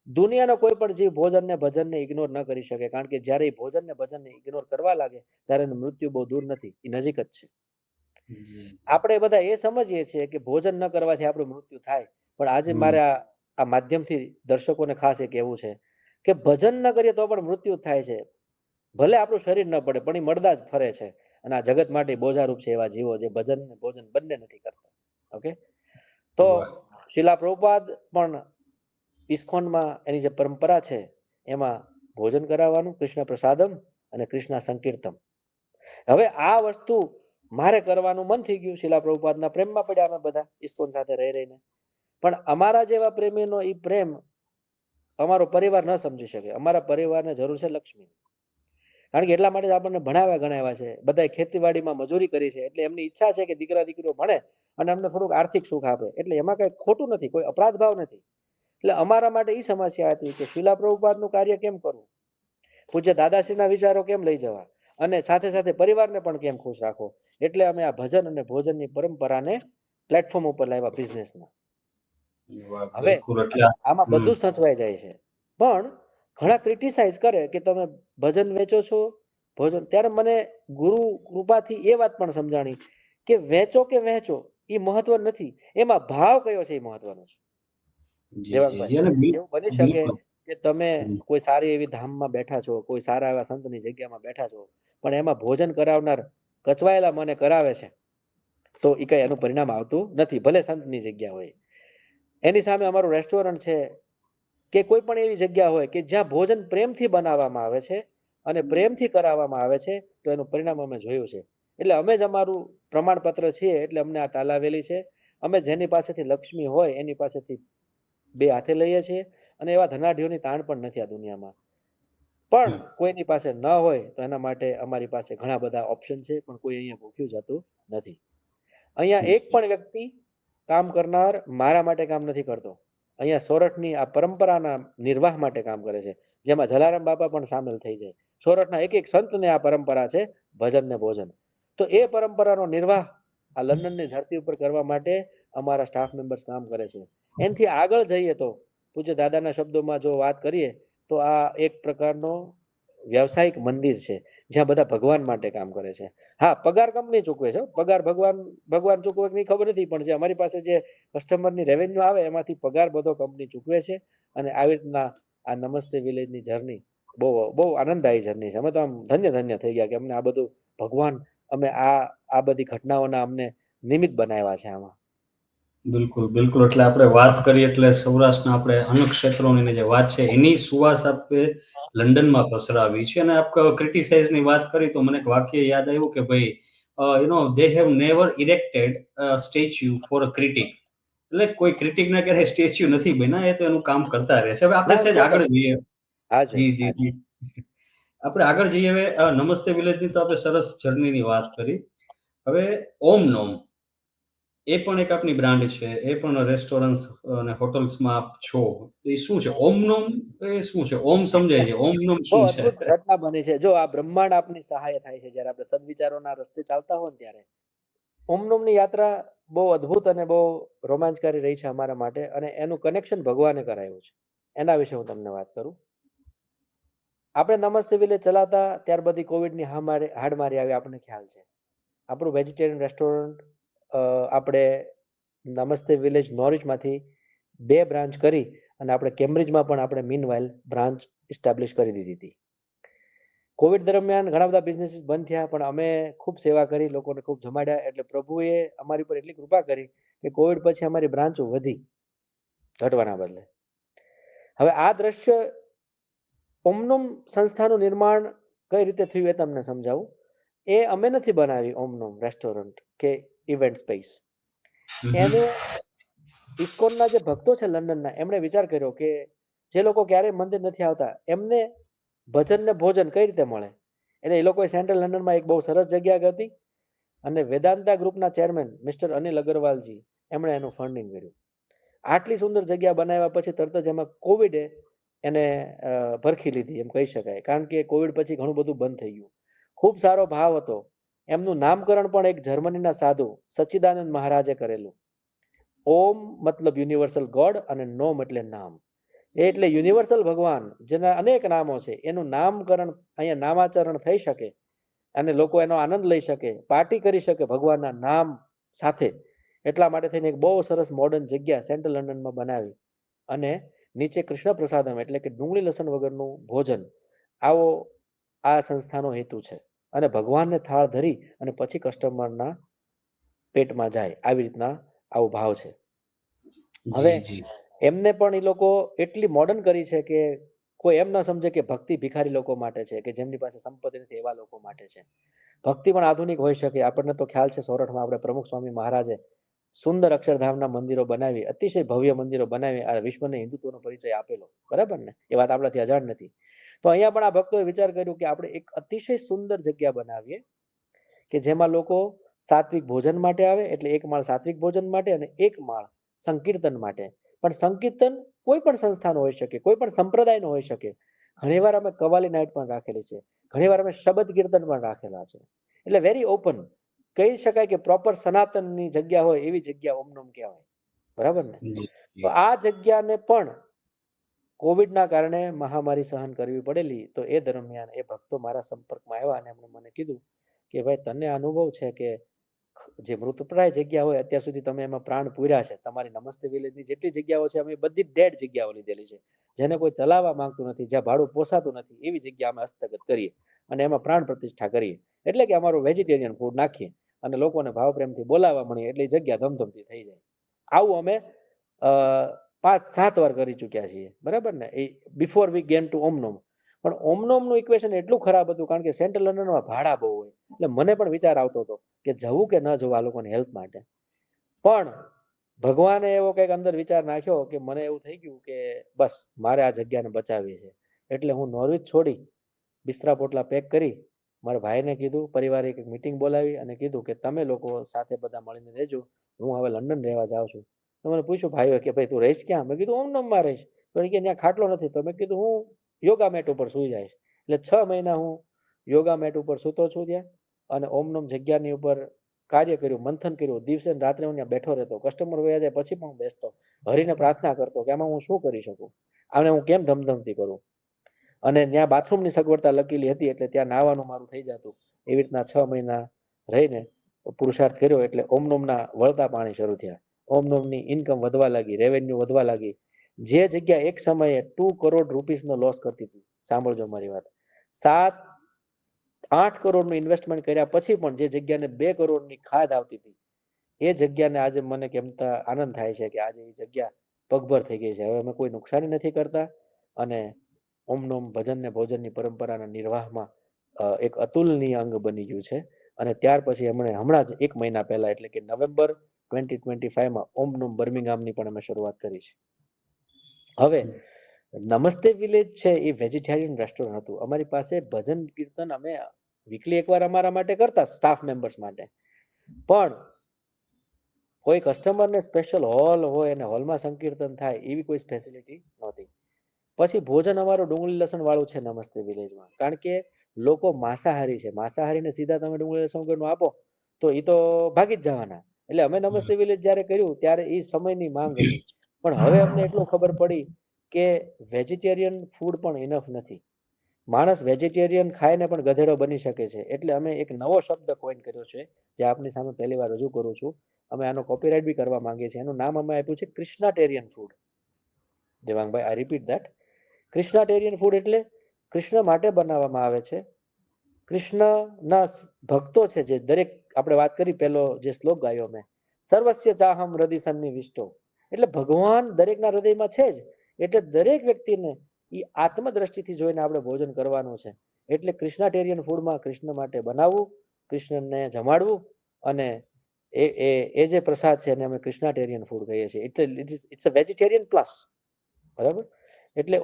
દુનિયાનો કોઈ પણ જીવ ભોજન ને ભજન ને ઇગ્નોર ન કરી શકે. કારણ કે જ્યારે એ ભોજન ને ભજન ને ઇગ્નોર કરવા લાગે ત્યારે એનું મૃત્યુ બહુ દૂર નથી, એ નજીક જ છે. જી. આપણે બધા એ સમજીએ છીએ કે ભોજન ન કરવાથી આપણું મૃત્યુ થાય. પણ આજે હમ. મારે આ માધ્યમથી દર્શકોને ખાસ એ કહેવું છે કે ભજન ન કરીએ તો પણ મૃત્યુ થાય છે. ભલે આપણું શરીર ન પડે પણ એ મળદા જ ફરે છે. અને આ જગત માટે બોજારૂપ છે એવા જીવો જે ભજન અને ભોજન બંને નથી કરતા. ઓકે. તો વાહ! શિલા પ્રભુપાદ પણ ઇસ્કોનમાં એની જે પરંપરા છે એમાં ભોજન કરાવવાનું, કૃષ્ણ પ્રસાદમ અને કૃષ્ણ સંકીર્તમ. હવે આ વસ્તુ મારે કરવાનું મન થઈ ગયું. શિલા પ્રભુપાદના પ્રેમમાં પડ્યા અમે બધા ઇસ્કોન સાથે રહી રહીને. પણ અમારા જેવા પ્રેમીનો એ પ્રેમ અમારો પરિવાર ન સમજી શકે. અમારા પરિવારને જરૂર છે લક્ષ્મી. કારણ કે એટલા માટે જ આપણને ભણાવ્યા ગણાવ્યા છે. બધાએ ખેતીવાડીમાં મજૂરી કરી છે. એટલે એમની ઈચ્છા છે કે દીકરા દીકરીઓ ભણે અને અમને થોડુંક આર્થિક સુખ આપે. એટલે એમાં કઈ ખોટું નથી, કોઈ અપરાધ ભાવ નથી. એટલે અમારા માટે એ સમસ્યા હતી કે શિલા પ્રભુપાદનું કાર્ય કેમ કરવું, પૂજ્ય દાદાશ્રીના વિચારો કેમ લઈ જવા, અને સાથે સાથે પરિવારને પણ કેમ ખુશ રાખવો. એટલે અમે આ ભજન અને ભોજનની પરંપરાને પ્લેટફોર્મ ઉપર લાવ્યા બિઝનેસના. વાહ! હવે બિલકુલ એટલે આમાં હમ, બધું જ સચવાઈ જાય છે. પણ ઘણા ક્રિટિસાઇઝ કરે કે તમે ભજન વેચો છો, ભોજન, ત્યારે મને ગુરુ કૃપાથી એ વાત પણ સમજાણી કે વેચો કે વહેંચો એ મહત્વ નથી, એમાં ભાવ કયો છે એ મહત્વનો છે. જી, જી, દેવાંગભાઈ, જી અને એવું બની શકે બિલકુલ. કે તમે હમ, કોઈ સારી એવી ધામમાં બેઠા છો, કોઈ સારા એવા સંતની જગ્યામાં બેઠા છો, પણ એમાં ભોજન કરાવનાર કચવાયેલા મને કરાવે છે, તો એ કઈ એનું પરિણામ આવતું નથી, ભલે સંતની જગ્યા હોય. એની સામે અમારું રેસ્ટોરન્ટ છે કે કોઈ પણ એવી જગ્યા હોય કે જ્યાં ભોજન પ્રેમથી બનાવવામાં આવે છે અને પ્રેમથી કરાવવામાં આવે છે, તો એનું પરિણામ અમે જોયું છે. એટલે અમે જ અમારું પ્રમાણપત્ર છીએ, એટલે અમને આ તાલાવેલી છે. અમે જેની પાસેથી લક્ષ્મી હોય એની પાસેથી બે હાથે લઈએ છીએ, અને એવા ધનાઢ્યોની તાણ પણ નથી આ દુનિયામાં. પણ હમ, કોઈની પાસે ન હોય તો એના માટે અમારી પાસે ઘણા બધા ઓપ્શન છે, પણ કોઈ અહીંયા ભૂખ્યું જતું નથી. અહીંયા એક જી, પણ વ્યક્તિ કામ કરનાર મારા માટે કામ નથી કરતો. અહીંયા સોરઠની આ પરંપરાના નિર્વાહ માટે કામ કરે છે, જેમાં જલારામ બાપા પણ સામેલ થઈ જાય. સોરઠના એક એક સંતને આ પરંપરા છે, ભજન ને ભોજન. તો એ પરંપરાનો નિર્વાહ આ લંડનની ધરતી ઉપર કરવા માટે અમારા સ્ટાફ મેમ્બર્સ કામ કરે છે. એનાથી આગળ જઈએ તો પૂજ્ય દાદાના શબ્દોમાં જો વાત કરીએ તો આ એક પ્રકારનો વ્યવસાયિક મંદિર છે, જ્યાં બધા ભગવાન માટે કામ કરે છે. હા, પગાર કંપની ચૂકવે છે, પગાર ભગવાન ભગવાન ચૂકવે કે નહીં ખબર નથી, પણ જે અમારી પાસે જે કસ્ટમરની રેવન્યુ આવે એમાંથી પગાર બધો કંપની ચૂકવે છે. અને આવી રીતના આ નમસ્તે વિલેજની જર્ની બહુ બહુ આનંદદાયી જર્ની છે. અમે તો આમ ધન્ય ધન્ય થઈ ગયા કે અમને આ બધું ભગવાન, અમે આ બધી ઘટનાઓના અમને નિમિત્ત બનાવ્યા છે આમાં. બિલકુલ, બિલકુલ. એટલે આપણે વાત કરીએ એટલે સૌરાષ્ટ્રના આપણે અન્ય ક્ષેત્રોની જે વાત છે એની સુવાસ આપણે લંડનમાં પસરાવી છે અને આપ ક્રિટિસાઇઝની વાત કરી તો મને એક વાક્ય યાદ આવ્યું કે ભાઈ "they have never erected a statue for a critic." એટલે કોઈ ક્રિટિકના ક્યારેય સ્ટેચ્યુ નથી બન્યા, એ તો એનું કામ કરતા રહે છે. હવે આપણે ના, સહેજ આગળ ચોક્કસ. જઈએ. હાજી, જી, જી, હાજી. જી. આપણે આગળ જઈએ હવે નમસ્તે વિલેજની તો આપણે સરસ જર્નીની વાત કરી. હવે ઓમ નોમ એ પણ એક આપની બ્રાન્ડ છે. એ પણ રેસ્ટોરન્ટ્સ અને હોટલ્સમાં આપ છો. તો એ શું છે? ઓમ નોમ એ શું છે? ઓમ સમજાય છે. ઓમ નોમ બહુ શું છે? અદ્ભુત ઘટના બની છે. જો આ બ્રહ્માંડ આપની સહાય થાય છે, જ્યારે આપણે સદવિચારોના રસ્તે ચાલતા હોય ને ત્યારે. ઓમનોમની યાત્રા બહુ અદ્ભુત અને બહુ રોમાંચકારી રહી છે અમારા માટે, અને એનું કનેક્શન ભગવાને કરાયું છે. એના વિશે હું તમને વાત કરું. આપણે નમસ્તે વિલેજ ચલાવતા ત્યાર બધી કોવિડની હાડમારી આવી, આપણને ખ્યાલ છે. આપણું વેજીટેરિયન રેસ્ટોરન્ટ આપણે નમસ્તે વિલેજ નોરિચમાંથી 2 બ્રાન્ચ કરી અને આપણે કેમ્બ્રિજમાં પણ આપણે મીનવાઇલ બ્રાન્ચ એસ્ટાબ્લિશ કરી દીધી હતી. કોવિડ દરમિયાન ઘણા બધા બિઝનેસીસ બંધ થયા, પણ અમે ખૂબ સેવા કરી, લોકોને ખૂબ જમાડ્યા, એટલે પ્રભુએ અમારી પર એટલી કૃપા કરી કે કોવિડ પછી અમારી બ્રાન્ચો વધી, ઘટવાના બદલે. હવે આ દ્રશ્ય ઓમનોમ સંસ્થાનું નિર્માણ કઈ રીતે થયું એ તમને સમજાવું. એ અમે નથી બનાવી ઓમનોમ રેસ્ટોરન્ટ કે ઇવેન્ટ સ્પેસ. હમ, એને હમ. ઇસ્કોનના જે ભક્તો છે લંડનના, એમણે વિચાર કર્યો કે જે લોકો ક્યારેય મંદિર નથી આવતા એમને ભજન ને ભોજન કઈ રીતે મળે. એટલે એ લોકોએ સેન્ટ્રલ લંડનમાં એક બહુ સરસ જગ્યા હતી, અને વેદાંતા ગ્રુપના ચેરમેન મિસ્ટર અનિલ અગરવાલજી, એમણે એનું ફંડિંગ કર્યું. આટલી સુંદર જગ્યા બનાવ્યા પછી તરત જ એમાં કોવિડે એને ભરખી લીધી એમ કહી શકાય, કારણ કે કોવિડ પછી ઘણું બધું બંધ થઈ ગયું. ખૂબ સારો ભાવ હતો. એમનું નામકરણ પણ એક જર્મનીના સાધુ સચ્ચિદાનંદ મહારાજે કરેલું. ઓમ મતલબ યુનિવર્સલ ગોડ અને નોમ એટલે નામ. એટલે યુનિવર્સલ ભગવાન, જેના અનેક નામો છે, એનું નામકરણ અહીંયા નામાચરણ થઈ શકે અને લોકો એનો આનંદ લઈ શકે, પાર્ટી કરી શકે ભગવાનના નામ સાથે. એટલા માટે થઈને એક બહુ સરસ મોડર્ન જગ્યા સેન્ટ્રલ લંડનમાં બનાવી, અને નીચે કૃષ્ણ પ્રસાદમ એટલે કે ડુંગળી લસણ વગરનું ભોજન, આવો આ સંસ્થાનો હેતુ છે. અને ભગવાનને થાળ ધરી અને પછી કસ્ટમરના પેટમાં જાય, આવી રીતના આવો ભાવ છે. હવે જી, જી. એમને પણ એ લોકો એટલી મોડર્ન કરી છે કે કોઈ એમ ન સમજે કે ભક્તિ ભિખારી લોકો માટે છે, કે જેમની પાસે સંપત્તિ નથી એવા લોકો માટે છે. ભક્તિ પણ આધુનિક હોઈ શકે. આપણને તો ખ્યાલ છે સોરઠમાં આપણે પ્રમુખ સ્વામી મહારાજે સુંદર અક્ષરધામના મંદિરો બનાવી, અતિશય ભવ્ય મંદિરો બનાવી, આ વિશ્વને હિન્દુત્વનો પરિચય આપેલો, બરાબર ને? એ વાત આપણાથી અજાણ નથી. તો અહીંયા પણ આ ભક્તોએ વિચાર કર્યો કે આપણે એક અતિશય સુંદર જગ્યા બનાવીએ કે જેમાં લોકો સાત્વિક ભોજન માટે આવે, એટલે એક માળ સાત્વિક ભોજન માટે અને એક માળ સંકીર્તન માટે. પણ સંકીર્તન કોઈ પણ સંસ્થાનો હોઈ શકે, કોઈ પણ સંપ્રદાયનો હોઈ શકે. ઘણીવાર અમે કવાલી નાઇટ પણ રાખેલી છે, ઘણીવાર અમે શબદ કીર્તન પણ રાખેલા છે. એટલે વેરી ઓપન કહી શકાય કે પ્રોપર સનાતનની જગ્યા હોય એવી જગ્યા ઓમનોમ કહેવાય. બરાબર ને? જી, તો જી. આ જગ્યાને પણ કોવિડના કારણે મહામારી સહન કરવી પડેલી. તો એ દરમિયાન એ ભક્તો મારા સંપર્કમાં આવ્યા અને એમણે મને કીધું કે ભાઈ તને અનુભવ છે કે જે મૃતપ્રાય જગ્યા હોય અત્યાર સુધી તમે એમાં પ્રાણ પૂર્યા છે. તમારી નમસ્તે વિલેજની જેટલી જગ્યાઓ છે અમે બધી ડેડ જગ્યાઓ લીધેલી છે. જેને કોઈ ચલાવવા માંગતું નથી, જ્યાં ભાડું પોસાતું નથી, એવી જગ્યા અમે હસ્તગત કરીએ અને એમાં પ્રાણ પ્રતિષ્ઠા કરીએ. એટલે કે અમારું વેજીટેરિયન ફૂડ નાખીએ અને લોકોને ભાવ પ્રેમથી બોલાવવા મળીએ એટલે એ જગ્યા ધમધમતી થઈ જાય. આવું અમે અ 5-7 વાર કરી ચૂક્યા છીએ. બરાબર ને? એ બિફોર વી ગેમ ટુ ઓમનોમ. પણ ઓમનોમનું ઇક્વેશન એટલું ખરાબ હતું કારણ કે સેન્ટ્રલ લંડનમાં ભાડા બહુ હોય. એટલે મને પણ વિચાર આવતો હતો કે જવું કે ન જવું આ લોકોની હેલ્પ માટે. પણ ભગવાને એવો કંઈક અંદર વિચાર નાખ્યો કે મને એવું થઈ ગયું કે બસ મારે આ જગ્યાને બચાવવી છે. એટલે હું નોર્વિચ છોડી બિસ્તરા પોટલા પેક કરી મારા ભાઈને કીધું, પરિવારે એક મીટિંગ બોલાવી અને કીધું કે તમે લોકો સાથે બધા મળીને રહેજો. હું હવે લંડન રહેવા જાઉં છું. તો મને પૂછ્યું ભાઈઓ કે ભાઈ તું રહીશ ક્યાં? મેં કીધું ઓમનોમમાં રહીશ. તો એ કે ત્યાં ખાટલો નથી. તો મેં કીધું હું યોગા મેટ ઉપર સૂઈ જઈશ. એટલે 6 મહિના હું યોગા મેટ ઉપર સૂતો છું ત્યાં અને ઓમનોમ જગ્યાની ઉપર કાર્ય કર્યું, મંથન કર્યું. દિવસે ને રાત્રે હું ત્યાં બેઠો રહેતો. કસ્ટમર વયા જાય પછી પણ હું બેસતો. હરીને પ્રાર્થના કરતો કે આમાં હું શું કરી શકું? આને હું કેમ ધમધમતી કરું? અને ત્યાં બાથરૂમની સગવડતા લખેલી હતી એટલે ત્યાં નાહવાનું મારું થઈ જતું. એવી રીતના 6 મહિના રહીને પુરુષાર્થ કર્યો એટલે ઓમનોમના વળતા પાણી શરૂ થયા. ઓમનોમની ઇન્કમ વધવા લાગી, રેવન્યુ વધવા લાગી. જે જગ્યા એક સમયે 2 કરોડ રૂપીસનો લોસ કરતી હતી, સાંભળજો મારી વાત, 7-8 કરોડનું ઇન્વેસ્ટમેન્ટ કર્યા પછી પણ જે જગ્યાને 2 કરોડની ખાધ આવતી હતી એ જગ્યાને આજે મને કહેતા આનંદ થાય છે કે આજે એ જગ્યા પગભર થઈ ગઈ છે. હવે અમે કોઈ નુકસાની નથી કરતા અને ઓમનોમ ભજન ને ભોજનની પરંપરાના નિર્વાહમાં એક અતુલનીય અંગ બની ગયું છે. અને ત્યાર પછી એમણે હમણાં જ 1 મહિના પહેલા એટલે કે નવેમ્બર 2025માં ઓમનોમ બર્મિંગહામની પણ અમે શરૂઆત કરી છે. હવે નમસ્તે વિલેજ છે એ વેજીટેરિયન રેસ્ટોરન્ટ હતું. અમારી પાસે ભજન કીર્તન અમે વીકલી એકવાર અમારા માટે કરતા સ્ટાફ મેમ્બર્સ માટે. પણ કોઈ કસ્ટમરને સ્પેશિયલ હોલ હોય અને હોલમાં સંકીર્તન થાય એવી કોઈ ફેસિલિટી નહોતી. પછી ભોજન અમારું ડુંગળી લસણ વાળું છે નમસ્તે વિલેજમાં. કારણ કે લોકો માંસાહારી છે. માંસાહારીને સીધા તમે ડુંગળી લસણ વગરનું આપો તો એ તો ભાગી જ જવાના. એટલે અમે નમસ્તે વિલેજ જ્યારે કર્યું ત્યારે એ સમયની માંગ હતી. પણ હવે અમને એટલું ખબર પડી કે વેજીટેરિયન ફૂડ પણ ઇનફ નથી. માણસ વેજીટેરિયન ખાઈને પણ ગધેડો બની શકે છે. એટલે અમે એક નવો શબ્દ કોઈન કર્યો છે જે આપની સામે પહેલી વાર રજૂ કરું છું. અમે આનો કોપીરાઇટ બી કરવા માંગીએ છીએ. એનું નામ અમે આપ્યું છે Krishnatarian food. Devangbhai, I repeat that. Krishnatarian food એટલે કૃષ્ણ માટે બનાવવામાં આવે છે. કૃષ્ણના ભક્તો છે જે દરેક, આપણે વાત કરી પહેલો જે શ્લોક ગાયો મેં, સર્વસ્ય ચાહમ હૃદય સન્નિવિષ્ટો, એટલે ભગવાન દરેકના હૃદયમાં છે જ. એટલે દરેક વ્યક્તિને એ આત્મદ્રષ્ટિથી જોઈને આપણે ભોજન કરવાનું છે. એટલે કૃષ્ણાટેરિયન ફૂડમાં કૃષ્ણ માટે બનાવવું, કૃષ્ણને જમાડવું અને એ જે પ્રસાદ છે એને અમે કૃષ્ણાટેરિયન ફૂડ કહીએ છીએ. એટલે ઇટ્સ અ વેજીટેરિયન પ્લસ. બરાબર? એટલે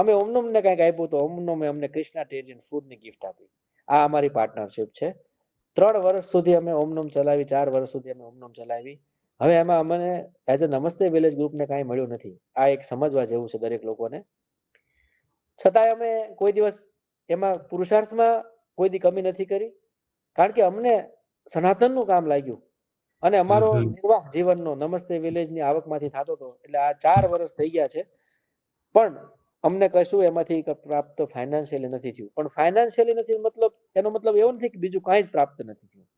અમે ઓમનોમને કંઈક આપ્યું તો ઓમનોમે અમને કૃષ્ણાટેરિયન ફૂડની ગિફ્ટ આપી. આ અમારી પાર્ટનરશિપ છે. 3 વર્ષ સુધી અમે ઓમનોમ ચલાવી, 4 વર્ષ સુધી અમે ઓમનોમ ચલાવી. હવે એમાં અમને એઝ અ નમસ્તે વિલેજ ગ્રુપને કાંઈ મળ્યું નથી. આ એક સમજવા જેવું છે દરેક લોકોને. છતાંય અમે કોઈ દિવસ એમાં પુરુષાર્થમાં કોઈ દી કમી નથી કરી. કારણ કે અમને સનાતનનું કામ લાગ્યું અને અમારો નિર્વાહ જીવનનો નમસ્તે વિલેજની આવકમાંથી થતો હતો. એટલે આ 4 વર્ષ થઈ ગયા છે. પણ અમને કશું એમાંથી પ્રાપ્ત ફાઇનાન્શિયલી નથી થયું. પણ ફાઇનાન્શિયલી નથી મતલબ, એનો મતલબ એવો નથી કે બીજું કાંઈ જ પ્રાપ્ત નથી થયું.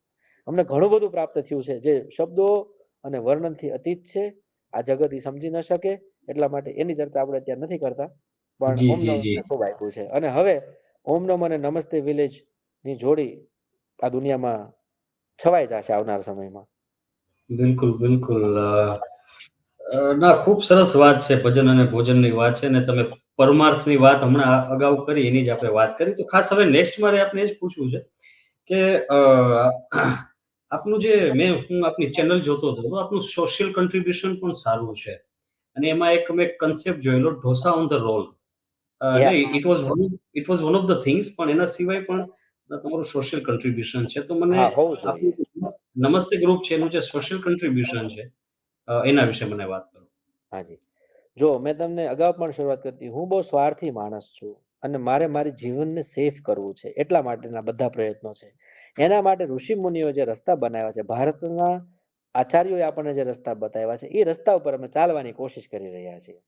અમને ઘણું બધું પ્રાપ્ત થયું છે જે શબ્દો અને વર્ણનથી અતીત છે. આ જગત એ સમજી ન શકે. એટલા માટે એની ચર્ચા આપણે અત્યારે નથી કરતા. પણ જી, જી, ઓમનોમ જી. ખૂબ આપ્યું છે. અને હવે ઓમનોમ અને નમસ્તે વિલેજની જોડી આ દુનિયામાં છવાઈ જશે આવનાર સમયમાં. બિલકુલ, બિલકુલ. ના, ખૂબ સરસ વાત છે. ભજન અને ભોજનની વાત છે ને તમે પરમાર્થની વાત હમણાં અગાઉ કરી, એની જ આપણે વાત કરી. તો ખાસ હવે નેક્સ્ટ મારે આપને એ જ પૂછવું છે કે આપનું જે હું આપની ચેનલ જોતો હતો, તો આપનું સોશિયલ કન્ટ્રિબ્યુશન પણ સારું છે. અને એમાં એક મેં કન્સેપ્ટ જોયેલો, ઢોસા ઓન ધ રોલ. એટલે yeah it was one of the things, પણ એના સિવાય પણ તમારું સોશિયલ કન્ટ્રિબ્યુશન છે. તો મને હા હોવું જોઈએ. આપનું જે નમસ્તે ગ્રુપ છે, એનું જે સોશિયલ કન્ટ્રિબ્યુશન છે, એના વિશે મને વાત કરો. હાજી. જો મેં તમને અગાઉ પણ શરૂઆત કરતી, હું બહુ સ્વાર્થી માણસ છું અને મારે મારી જીવનને સેફ કરવું છે. એટલા માટેના બધા પ્રયત્નો છે. એના માટે ઋષિ મુનિઓ જે રસ્તા બનાવ્યા છે ભારતના આચાર્યોએ આપણને જે રસ્તા બતાવ્યા છે એ રસ્તા ઉપર અમે ચાલવાની કોશિશ કરી રહ્યા છીએ.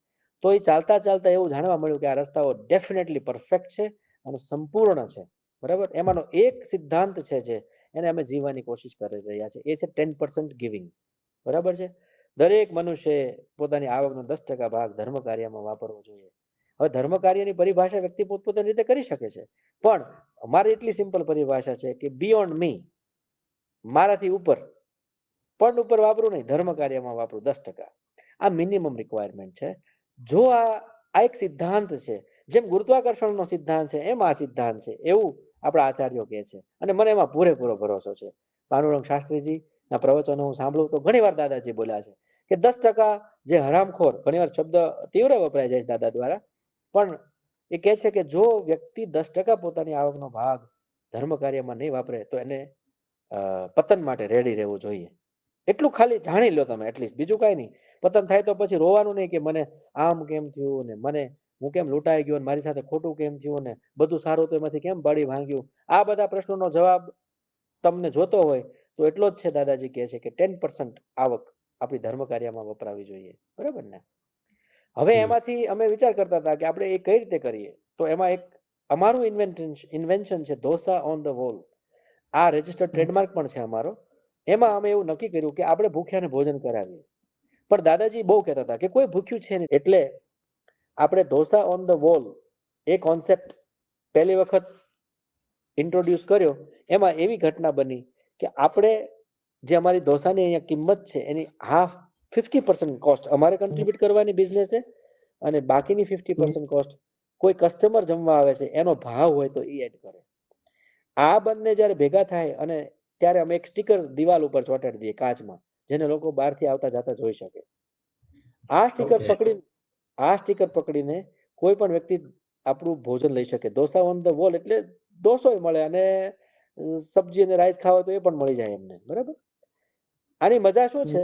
તો એ ચાલતા ચાલતા એવું જાણવા મળ્યું કે આ રસ્તાઓ ડેફિનેટલી પરફેક્ટ છે અને સંપૂર્ણ છે. બરાબર, એમાંનો એક સિદ્ધાંત છે જે એને અમે જીવવાની કોશિશ કરી રહ્યા છીએ, એ છે 10% ગિવિંગ. બરાબર છે, દરેક મનુષ્યએ પોતાની આવકનો 10% ભાગ ધર્મ કાર્યમાં વાપરવો જોઈએ. હવે ધર્મ કાર્યની પરિભાષા વ્યક્તિ પોતપોતાની રીતે કરી શકે છે, પણ અમારી એટલી સિમ્પલ પરિભાષા છે કે બિયોન્ડ મી, મારાથી ઉપર, પણ ઉપર વાપરું નહીં, ધર્મ કાર્યમાં વાપરું 10%. આ મિનિમમ રિક્વાયરમેન્ટ છે. જો આ એક સિદ્ધાંત છે, જેમ ગુરુત્વાકર્ષણનો સિદ્ધાંત છે એમ આ સિદ્ધાંત છે, એવું આપણા આચાર્યો કહે છે, અને મને એમાં પૂરેપૂરો ભરોસો છે. પાંડુરંગ શાસ્ત્રીજીના પ્રવચનો હું સાંભળું તો ઘણીવાર દાદાજી બોલ્યા છે કે 10% જે હરામખોર, ઘણીવાર શબ્દ તીવ્ર વપરાય જાય છે દાદા દ્વારા, પણ એ કહે છે કે જો વ્યક્તિ 10% પોતાની આવકનો ભાગ ધર્મ કાર્યમાં નહીં વાપરે તો એને પતન માટે રેડી રહેવું જોઈએ. એટલું ખાલી જાણી લો તમે, એટલીસ્ટ, બીજું કાંઈ નહીં. પતન થાય તો પછી રોવાનું નહીં કે મને આમ કેમ થયું ને મને હું કેમ લૂંટાઈ ગયો ને મારી સાથે ખોટું કેમ થયું ને બધું સારું તો એમાંથી કેમ બાળી ભાંગ્યું. આ બધા પ્રશ્નોનો જવાબ તમને જોતો હોય તો એટલો જ છે, દાદાજી કહે છે કે 10% આવક આપણી ધર્મ કાર્યમાં વપરાવી જોઈએ. બરાબર ને? હવે એમાંથી અમે વિચાર કરતા હતા કે આપણે એ કઈ રીતે કરીએ, તો એમાં એક અમારું ઇન્વેન્શન છે ઢોસા ઓન ધ વોલ. આ રજિસ્ટર્ડ ટ્રેડમાર્ક પણ છે અમારો. એમાં અમે એવું નક્કી કર્યું કે આપણે ભૂખ્યાને ભોજન કરાવીએ. પણ દાદાજી બહુ કહેતા હતા કે કોઈ ભૂખ્યું છે નહીં, એટલે આપણે dosa on the wall A concept પહેલી વખત ઇન્ટ્રોડ્યુસ કર્યો. એમાં એવી ઘટના બની કે આપણે જે અમારી ઢોસાની અહીંયા કિંમત છે એની હાફ 50% કોસ્ટ અમારે કન્ટ્રીબ્યુટ કરવાની બિઝનેસે, અને બાકીની 50% કોસ્ટ કોઈ કસ્ટમર જમવા આવે છે એનો ભાવ હોય તો એ એડ કરે. આ બંને જ્યારે ભેગા થાય અને ત્યારે અમે એક સ્ટીકર દિવાલ ઉપર ચોંટાડી દઈએ કાચમાં, જેને લોકો બહારથી આવતા જતા જોઈ શકે. આ સ્ટીકર પકડીને કોઈ પણ વ્યક્તિ આપણું ભોજન લઈ શકે. ઢોસા ઓન ધ વોલ એટલે ઢોસોય મળે અને સબ્જી અને રાઈસ ખાવા તો એ પણ મળી જાય એમને. બરાબર, આની મજા શું છે,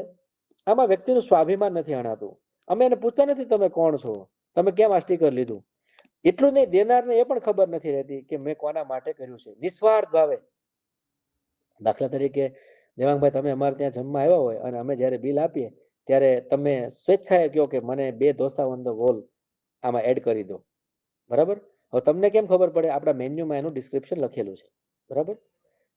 આમાં વ્યક્તિનું સ્વાભિમાન નથી અણાતું. અમે એને પૂછતા નથી તમે કોણ છો, તમે કેમ આ સ્ટીકર લીધું. એટલું નહીં, દેનારને એ પણ ખબર નથી રહેતી કે મેં કોના માટે કર્યું છે. નિસ્વાર્થ ભાવે, દાખલા તરીકે દેવાંગભાઈ તમે અમારે ત્યાં જમવા આવ્યા હોય અને અમે જ્યારે બિલ આપીએ ત્યારે તમે સ્વેચ્છાએ કહો કે મને 2 ઢોસા ઓન ધ વોલ આમાં એડ કરી દો. બરાબર, હવે તમને કેમ ખબર પડે? આપણા મેન્યુમાં એનું ડિસ્ક્રિપ્શન લખેલું છે. બરાબર,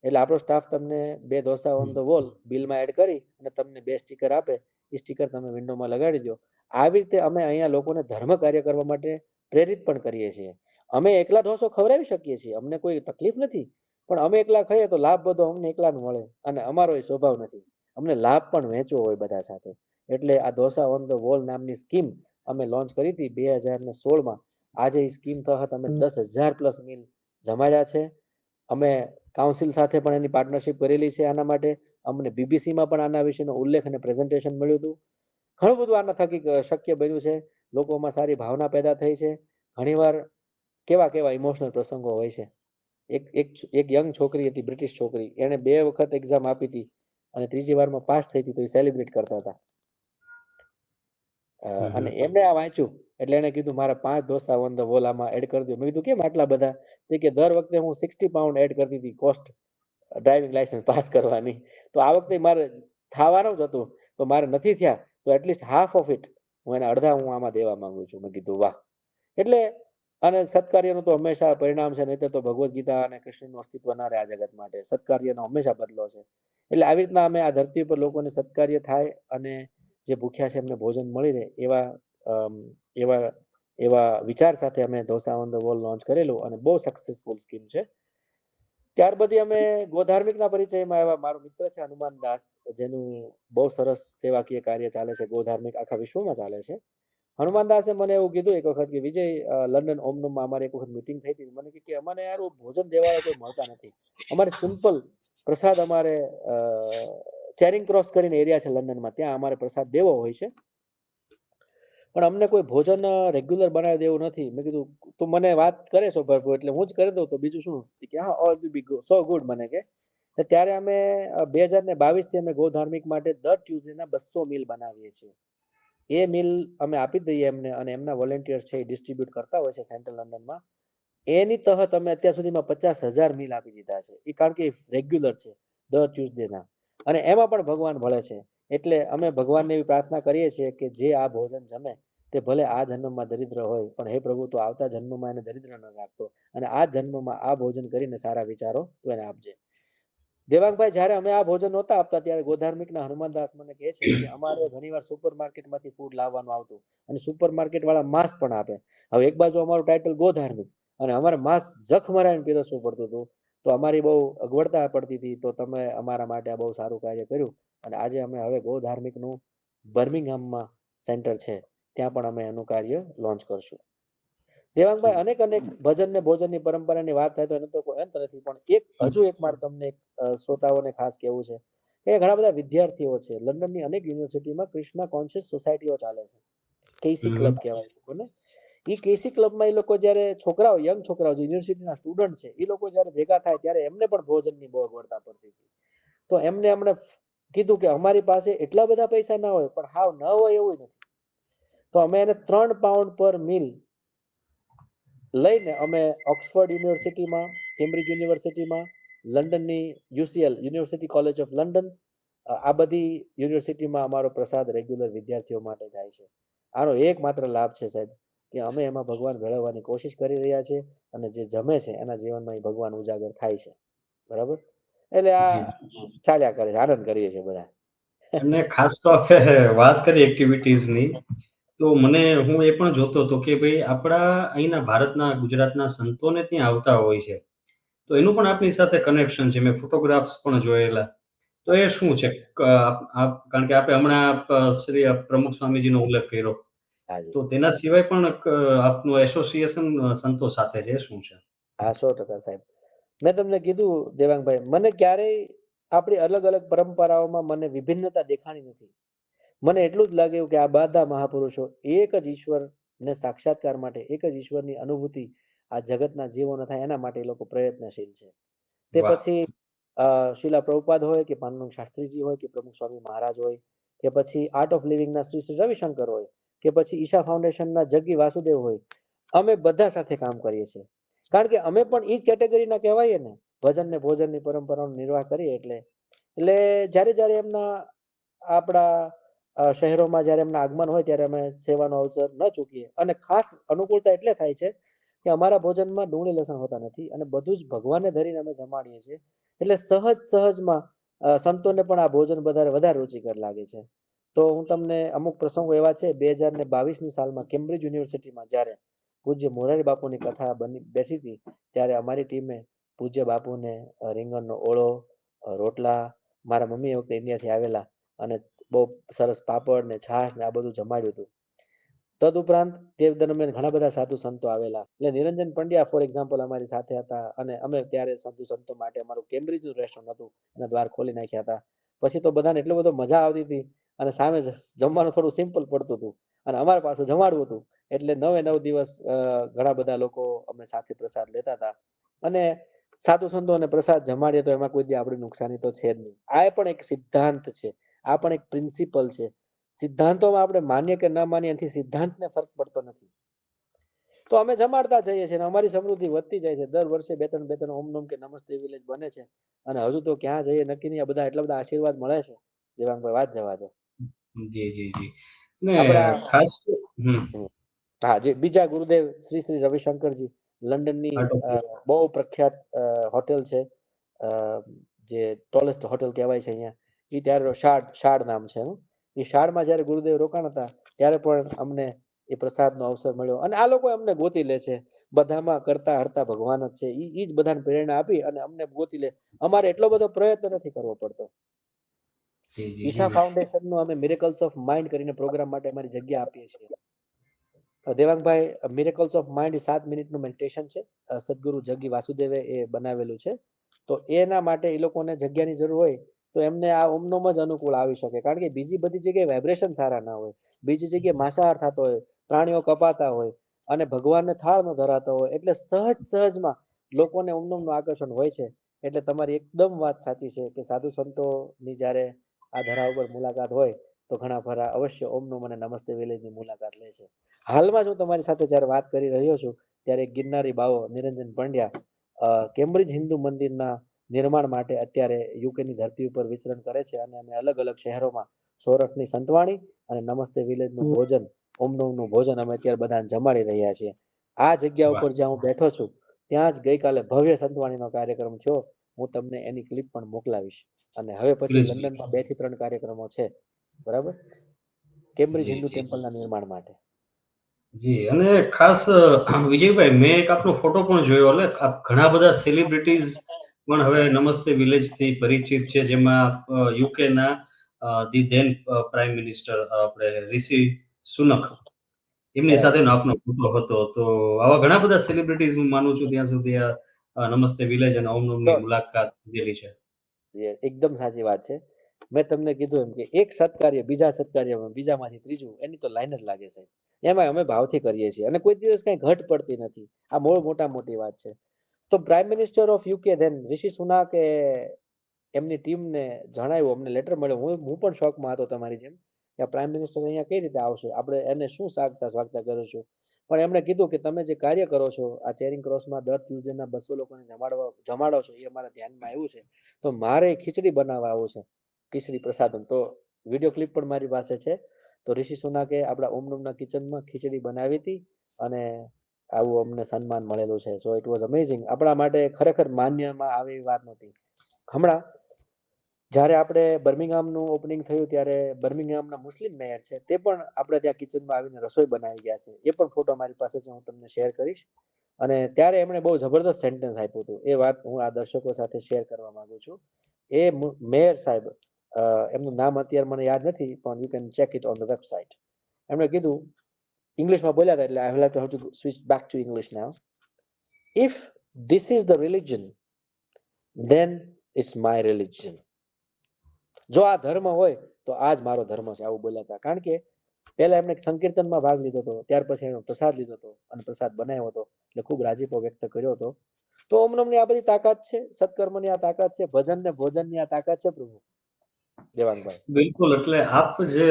એટલે આપણો સ્ટાફ તમને 2 ઢોસા ઓન ધ વોલ બિલમાં એડ કરી અને તમને 2 સ્ટીકર આપે. એ સ્ટીકર તમે વિન્ડોમાં લગાડી દો. આવી રીતે અમે અહીંયા લોકોને ધર્મ કાર્ય કરવા માટે પ્રેરિત પણ કરીએ છીએ. અમે એકલા ઢોસો ખવડાવી શકીએ છીએ, અમને કોઈ તકલીફ નથી, પણ અમે એકલા ખાઈએ તો લાભ બધો અમને એકલાનો મળે, અને અમારો એ સ્વભાવ નથી. અમને લાભ પણ વહેંચવો હોય બધા સાથે. એટલે આ ઢોસા ઓન ધ વોલ નામની સ્કીમ અમે લોન્ચ કરી હતી 2016માં. આજે એ સ્કીમ તહત અમે 10,000+ મીલ જમાડ્યા છે. અમે કાઉન્સિલ સાથે પણ એની પાર્ટનરશિપ કરેલી છે આના માટે. અમને બીબીસીમાં પણ આના વિશેનો ઉલ્લેખ અને પ્રેઝન્ટેશન મળ્યું હતું. ઘણું બધું આના થકી શક્ય બન્યું છે. લોકોમાં સારી ભાવના પેદા થઈ છે. ઘણીવાર કેવા કેવા ઇમોશનલ પ્રસંગો હોય છે. એક યંગ છોકરી હતી, બ્રિટિશ છોકરી, એણે 2 વખત એક્ઝામ આપી હતી અને ત્રીજી વારમાં પાસ થઈ હતી તો એ સેલિબ્રેટ કરતા હતા. અને એમણે આ વાંચ્યું એટલે એને કીધું મારા 5 ઢોસા ઓન ધ વોલ આમાં એડ કરી દો. મેં કીધું કેમ આટલા બધા? તો કે દર વખતે હું 60 પાઉન્ડ એડ કરતી હતી કોસ્ટ ડ્રાઇવિંગ લાયસન્સ પાસ કરવાની, તો આ વખતે મારે થવાનું જ હતું, તો મારે નથી થયા, તો એટલીસ્ટ હાફ ઓફ ઇટ હું એને અડધા હું આમાં દેવા માંગુ છું. મેં કીધું વાહ. એટલે અને સત્કાર્યનું તો હંમેશા પરિણામ છે, નહીં તો ભગવદ્ ગીતા અને કૃષ્ણનું અસ્તિત્વ ના રહે આ જગત માટે. સત્કાર્યનો હંમેશા બદલો છે. એટલે આવી રીતના અમે આ ધરતી પર લોકોને સત્કાર્ય થાય અને જે ભૂખ્યા છે એમને ભોજન મળી રહે એવા વિચાર સાથે અમે dosa on the wall launch કરેલું અને બહુ સક્સેસફુલ સ્કીમ છે. ત્યાર પછી અમે ગોધાર્મિકના પરિચયમાં આવ્યા. મારો મિત્ર છે હનુમાન દાસ, જેનું બહુ સરસ સેવાકીય કાર્ય ચાલે છે. ગોધાર્મિક આખા વિશ્વમાં ચાલે છે. હનુમાન દાસે મને એવું કીધું એક વખત કે વિજય, લંડન ઓમનમમાં અમારે એક વખત મીટિંગ થઈ હતી. મને કે અમને યાર ભોજન દેવાળા કોઈ મળતા નથી. અમારે સિમ્પલ પ્રસાદ, અમારે ચેરિંગ ક્રોસ કરીને એરિયા છે લંડનમાં, ત્યાં અમારે પ્રસાદ દેવો હોય છે, પણ અમને કોઈ ભોજન રેગ્યુલર બનાવી દેવું નથી. મેં કીધું તું મને વાત કરે છો ભરપૂર એટલે હું જ કરી દઉં તો બીજું શું. કે હા, all will be so good. મને કે ત્યારે અમે 2022થી અમે ગોધાર્મિક માટે દર ટ્યુઝડેના 200 મીલ બનાવીએ છીએ. એ મિલ અમે આપી દઈએ એમને, અને એમના વોલેન્ટિયર્સ છે એ ડિસ્ટ્રીબ્યુટ કરતા હોય છે સેન્ટ્રલ લંડનમાં. એની તહત અમે અત્યાર સુધીમાં 50,000 મીલ આપી દીધા છે. એ કારણ કે રેગ્યુલર છે દર ટ્યુઝડેના. અને એમાં પણ ભગવાન ભળે છે. એટલે અમે ભગવાનને એવી પ્રાર્થના કરીએ છીએ કે જે આ ભોજન જમે તે ભલે આ જન્મમાં દરિદ્ર હોય, પણ હે પ્રભુ, તું આવતા જન્મમાં એને દરિદ્ર ન રાખતો, અને આ જન્મમાં આ ભોજન કરીને સારા વિચારો તું એને આપજે. દેવાંગભાઈ, જ્યારે અમે આ ભોજન નહોતા આપતા ત્યારે ગોધાર્મિકના હનુમાનદાસ મને કહે છે કે અમારે ઘણીવાર સુપર માર્કેટમાંથી ફૂડ લાવવાનું આવતું, અને સુપર માર્કેટ વાળા માંસ પણ આપે. હવે એક બાજુ અમારું ટાઇટલ ગોધાર્મિક અને અમારે માંસ જખ મરાઈને પીરસવું પડતું હતું, તો અમારી બહુ અગવડતા પડતી હતી. તો તમે અમારા માટે આ બહુ સારું કાર્ય કર્યું, અને આજે અમે હવે ગોધાર્મિકનું બર્મિંગહામમાં સેન્ટર છે, ત્યાં પણ અમે એનું કાર્ય લોન્ચ કરશું. દેવાંગભાઈ, અનેક અનેક ભજન ને ભોજનની પરંપરાની વાત થાય તો એનો તો કોઈ અંત નથી, પણ હજુ એક મારે તમને શ્રોતાઓને ખાસ કહેવું છે કે ઘણા બધા વિદ્યાર્થીઓ છે, લંડનની અનેક યુનિવર્સિટીમાં કૃષ્ણા કોન્શિયસ સોસાયટીઓ ચાલે છે, કેસી ક્લબ કહેવાય લોકોને. એ કેસી ક્લબમાં એ લોકો જ્યારે છોકરાઓ, યંગ છોકરાઓ, જે યુનિવર્સિટીના સ્ટુડન્ટ છે, એ લોકો જ્યારે ભેગા થાય ત્યારે એમને પણ ભોજનની બહુ અગવડતા પડતી હતી. તો એમણે કીધું કે અમારી પાસે એટલા બધા પૈસા ના હોય, પણ હાવ ન હોય એવું નથી. તો અમે એને 3 પાઉન્ડ પર મીલ લઈને અમે ઓક્સફર્ડ યુનિવર્સિટીમાં, કેમ્બ્રિજ યુનિવર્સિટીમાં, લંડનની UCL, university college of London, આ બધી યુનિવર્સિટીમાં અમારો પ્રસાદ રેગ્યુલર વિદ્યાર્થીઓ માટે જાય છે. આનો એકમાત્ર લાભ છે સાહેબ કે અમે એમાં ભગવાન મેળવવાની કોશિશ કરી રહ્યા છીએ, અને જે જમે છે એના જીવનમાં એ ભગવાન ઉજાગર થાય છે. બરાબર? એટલે આ ચાલ્યા કરે છે, આનંદ કરીએ છીએ બધા. અને ખાસ તો આપણે વાત કરી એક્ટિવિટીઝની, તો હું એ પણ જોતો હતો કે ભાઈ આપણા અહીંના ભારતના, ગુજરાતના સંતોને ત્યાં આવતા હોય છે. તો એનું પણ આપની સાથે કનેક્શન છે. મેં ફોટોગ્રાફ્સ પણ જોયેલા. તો એ શું છે? કારણ કે આપણે હમણાં શ્રી પ્રમુખ સ્વામીજીનો ઉલ્લેખ કર્યો. હાજી. તો તેના સિવાય પણ આપનું એસોસિએશન સંતો સાથે છે, એ શું છે? હા, 100% સાહેબ. મેં તમને કીધું દેવાંગભાઈ, મને ક્યારેય આપણી અલગ અલગ પરંપરાઓમાં મને વિભિન્નતા દેખાણી નથી. મને એટલું જ લાગ્યું કે આ બધા મહાપુરુષો એક જ ઈશ્વરને સાક્ષાત્કાર માટે, એક જ ઈશ્વરની અનુભૂતિ આ જગતના જીવોને થાય એના માટે એ લોકો પ્રયત્નશીલ છે. તે વાહ! પછી શીલા પ્રભુપાદ હોય કે પાનમંગ શાસ્ત્રીજી હોય કે પ્રમુખ સ્વામી મહારાજ હોય કે પછી આર્ટ ઓફ લિવિંગના શ્રી શ્રી રવિશંકર હોય કે પછી ઈશા ફાઉન્ડેશનના જગ્ગી વાસુદેવ હોય, અમે બધા સાથે કામ કરીએ છીએ. કારણ કે અમે પણ એ જ કેટેગરીના કહેવાય ને, ભજન ને ભોજનની પરંપરાનો નિર્વાહ કરીએ. એટલે જ્યારે જ્યારે એમના આપણા શહેરોમાં જ્યારે એમના આગમન હોય ત્યારે અમે સેવાનો અવસર ન ચૂકીએ. અને ખાસ અનુકૂળતા એટલે થાય છે કે અમારા ભોજનમાં ડુંગળી લસણ હોતા નથી, અને બધું જ ભગવાનને ધરીને અમે જમાડીએ છીએ. એટલે સહજમાં સંતોને પણ આ ભોજન વધારે રુચિકર લાગે છે. તો હું તમને અમુક પ્રસંગો એવા છે, 2022ની સાલમાં કેમ્બ્રિજ યુનિવર્સિટીમાં જ્યારે પૂજ્ય મોરારી બાપુની કથા બેઠી હતી, ત્યારે અમારી ટીમે પૂજ્ય બાપુને રીંગણનો ઓળો, રોટલા, મારા મમ્મી એ વખતે ઇન્ડિયાથી આવેલા, અને બહુ સરસ પાપડ ને છાશ ને આ બધું જમાડ્યું હતું. તદુપરાંત તે દરમિયાન ઘણા બધા સાધુ સંતો આવેલા. એટલે નિરંજન પંડ્યા ફોર એક્ઝામ્પલ અમારી સાથે હતા, અને અમે ત્યારે સાધુ સંતો માટે અમારું કેમ્બ્રિજનું રેસ્ટોરન્ટ હતું, એના દ્વાર ખોલી નાખ્યા હતા. પછી તો બધાને એટલો બધો મજા આવતી હતી, અને સામે જમવાનું થોડું સિમ્પલ પડતું હતું, અને અમારે પાછું જમાડવું હતું. એટલે 9 દિવસ ઘણા બધા લોકો અમે સાથે પ્રસાદ લેતા હતા. અને સાધુ સંતોને પ્રસાદ જમાડીએ તો એમાં કોઈ દી આપણી નુકસાની તો છે જ નહીં. આ પણ એક સિદ્ધાંત છે, આ પણ એક પ્રિન્સિપલ છે. સિદ્ધાંતોમાં આપણે માનીએ કે ન માનીએ એનાથી સિદ્ધાંતને ફરક પડતો નથી. તો અમે જમાડતા જઈએ છીએ, અને અમારી સમૃદ્ધિ વધતી જાય છે. દર વર્ષે બે ત્રણ ઓમ નોમ કે નમસ્તે વિલેજ બને છે, અને હજુ તો ક્યાં જઈએ નક્કી નહીં. આ બધા એટલા બધા આશીર્વાદ મળે છે દેવાંગભાઈ, વાત જવા દો. જી, જી, જી. ને આપણા ખાસ હા, જે બીજા ગુરુદેવ શ્રી શ્રી રવિશંકરજી, લંડનની બહુ પ્રખ્યાત હોટેલ છે, જે ટોલેસ્ટ હોટેલ કહેવાય છે અહીંયા. એ ત્યારે શાળ નામ છે એનું. એ શાળમાં જ્યારે ગુરુદેવ રોકાણ હતા ત્યારે પણ અમને એ પ્રસાદનો અવસર મળ્યો, અને આ લોકો અમને ગોતી લે છે. બધામાં કરતા હરતા ભગવાન જ છે. એ જ બધાને પ્રેરણા આપી અને અમને ગોતી લે. અમારે એટલો બધો પ્રયત્ન નથી કરવો પડતો. જી, જી, ઈશા જી. ફાઉન્ડેશનનું અમે મિરેકલ્સ ઓફ માઇન્ડ કરીને પ્રોગ્રામ માટે અમારી જગ્યા આપીએ છીએ. દેવાંગભાઈ, મિરેકલ્સ ઓફ માઇન્ડ 7 મિનિટનું મેડિટેશન છે, સદગુરુ જગ્ગી વાસુદેવે એ બનાવેલું છે. તો એના માટે એ લોકોને જગ્યાની જરૂર હોય તો એમને આ ઓમનોમ જ અનુકૂળ આવી શકે. કારણ કે બીજી બધી જગ્યાએ વાઇબ્રેશન સારા ના હોય, બીજી જગ્યાએ માંસાહાર થતો હોય, પ્રાણીઓ કપાતા હોય, અને ભગવાનને થાળ ન ધરાતો હોય, એટલે સહજમાં લોકોને ઓમનોમનું આકર્ષણ હોય છે. એટલે તમારી એકદમ વાત સાચી છે કે સાધુ સંતોની જ્યારે આ ધરા ઉપર મુલાકાત હોય તો ઘણા ખરા અવશ્ય ઓમનોમ અને નમસ્તે વિલેજની મુલાકાત લે છે. હાલમાં જ હું તમારી સાથે જ્યારે વાત કરી રહ્યો છું ત્યારે ગિરનારી બાવો નિરંજન પંડ્યા કેમ્બ્રિજ હિન્દુ મંદિરના નિર્માણ માટે અત્યારે યુકેની ધરતી ઉપર વિચરણ કરે છે અને અમે અલગ અલગ શહેરોમાં સોરઠની સંતવાણી અને નમસ્તે વિલેજનું ભોજન, ઓમનોમનું ભોજન અમે અત્યારે બધાને જમાડી રહ્યા છીએ. આ જગ્યા વાહ! ઉપર જ્યાં હું બેઠો છું ત્યાં જ ગઈકાલે ભવ્ય સંતવાણીનો કાર્યક્રમ થયો. હું તમને એની ક્લિપ પણ મોકલાવીશ. અને હવે પછી પ્લીઝ, પ્લીઝ. લંડનમાં 2 થી 3 કાર્યક્રમો છે, બરાબર, કેમ્બ્રિજ જી, હિન્દુ જી. ટેમ્પલના નિર્માણ માટે. જી, અને ખાસ વિજયભાઈ, મેં એક આપનો ફોટો પણ જોયો. એટલે ઘણા બધા સેલિબ્રિટીઝ પણ હવે નમસ્તે વિલેજથી પરિચિત છે, જેમાં યુકેના ધી ધેન પ્રાઇમ મિનિસ્ટર આપણે રિશી સુનક, એમની બરાબર. સાથેનો આપનો ફોટો હતો. તો આવા ઘણા બધા સેલિબ્રિટીઝ હું માનું છું ત્યાં સુધી નમસ્તે વિલેજ અને ઓમનોમની તો મુલાકાત લીધેલી છે. એકદમ સાચી વાત છે. મેં તમને કીધું એમ કે એક સત્કાર્ય બીજા સત્કાર્યમાં, બીજામાંથી ત્રીજું, એની તો લાઈન જ લાગે છે. એમાં અમે ભાવથી કરીએ છીએ અને કોઈ દિવસ કઈ ઘટ પડતી નથી. આ મોટા મોટી વાત છે. તો prime minister of UK then Rishi સુનાકે એમની ટીમને જણાવ્યું, અમને લેટર મળ્યો. હું પણ શોકમાં હતો તમારી જેમ, કે પ્રાઇમ મિનિસ્ટર અહીંયા કઈ રીતે આવશે, આપણે એને શું સ્વાગતા સ્વાગતા કરીશું. પણ એમણે કીધું કે તમે જે કાર્ય કરો છો આ ચેરિંગ ક્રોસમાં દર ટ્યુઝડેના 200 લોકોને જમાડો છો, એ અમારા ધ્યાનમાં આવ્યું છે. તો મારે ખીચડી બનાવવા આવું છે, ખીચડી પ્રસાદમ. તો વિડીયો ક્લિપ પણ મારી પાસે છે. તો રિશી સુનાકે આપણા ઓમનોમના કિચનમાં ખીચડી બનાવી હતી અને આવું અમને સન્માન મળેલું છે. So it was amazing. આપણા માટે ખરેખર માન્યમાં આવે એવી વાત નહોતી. હમણાં જ્યારે આપણે બર્મિંગહામનું ઓપનિંગ થયું ત્યારે બર્મિંગહામના મુસ્લિમ મેયર છે, તે પણ આપણે ત્યાં કિચનમાં આવીને રસોઈ બનાવી ગયા છે. એ પણ ફોટો મારી પાસે છે, હું તમને શેર કરીશ. અને ત્યારે એમણે બહુ જબરદસ્ત સેન્ટેન્સ આપ્યું હતું. એ વાત હું આ દર્શકો સાથે શેર કરવા માંગુ છું. એ મેયર સાહેબ, એમનું નામ અત્યારે મને યાદ નથી, પણ you can check it on the website. એમણે કીધું, ઇંગ્લિશમાં બોલ્યા હતા, એટલે I will have to switch back to English now. If this is the religion, then it's my religion. જો આ ધર્મ હોય તો આ જ મારો ધર્મ છે, આવું બોલ્યા હતા. કારણ કે પહેલા એમણે સંકીર્તનમાં ભાગ લીધો હતો, ત્યાર પછી એમણે પ્રસાદ લીધો હતો અને પ્રસાદ બનાવ્યો હતો, એટલે ખૂબ રાજીપો વ્યક્ત કર્યો હતો. તો ઓમનોમની આ બધી તાકાત છે, સત્કર્મની આ તાકાત છે, ભજન ને ભોજનની આ તાકાત છે પ્રભુ. દેવાંગભાઈ, બિલકુલ, એટલે આપ જે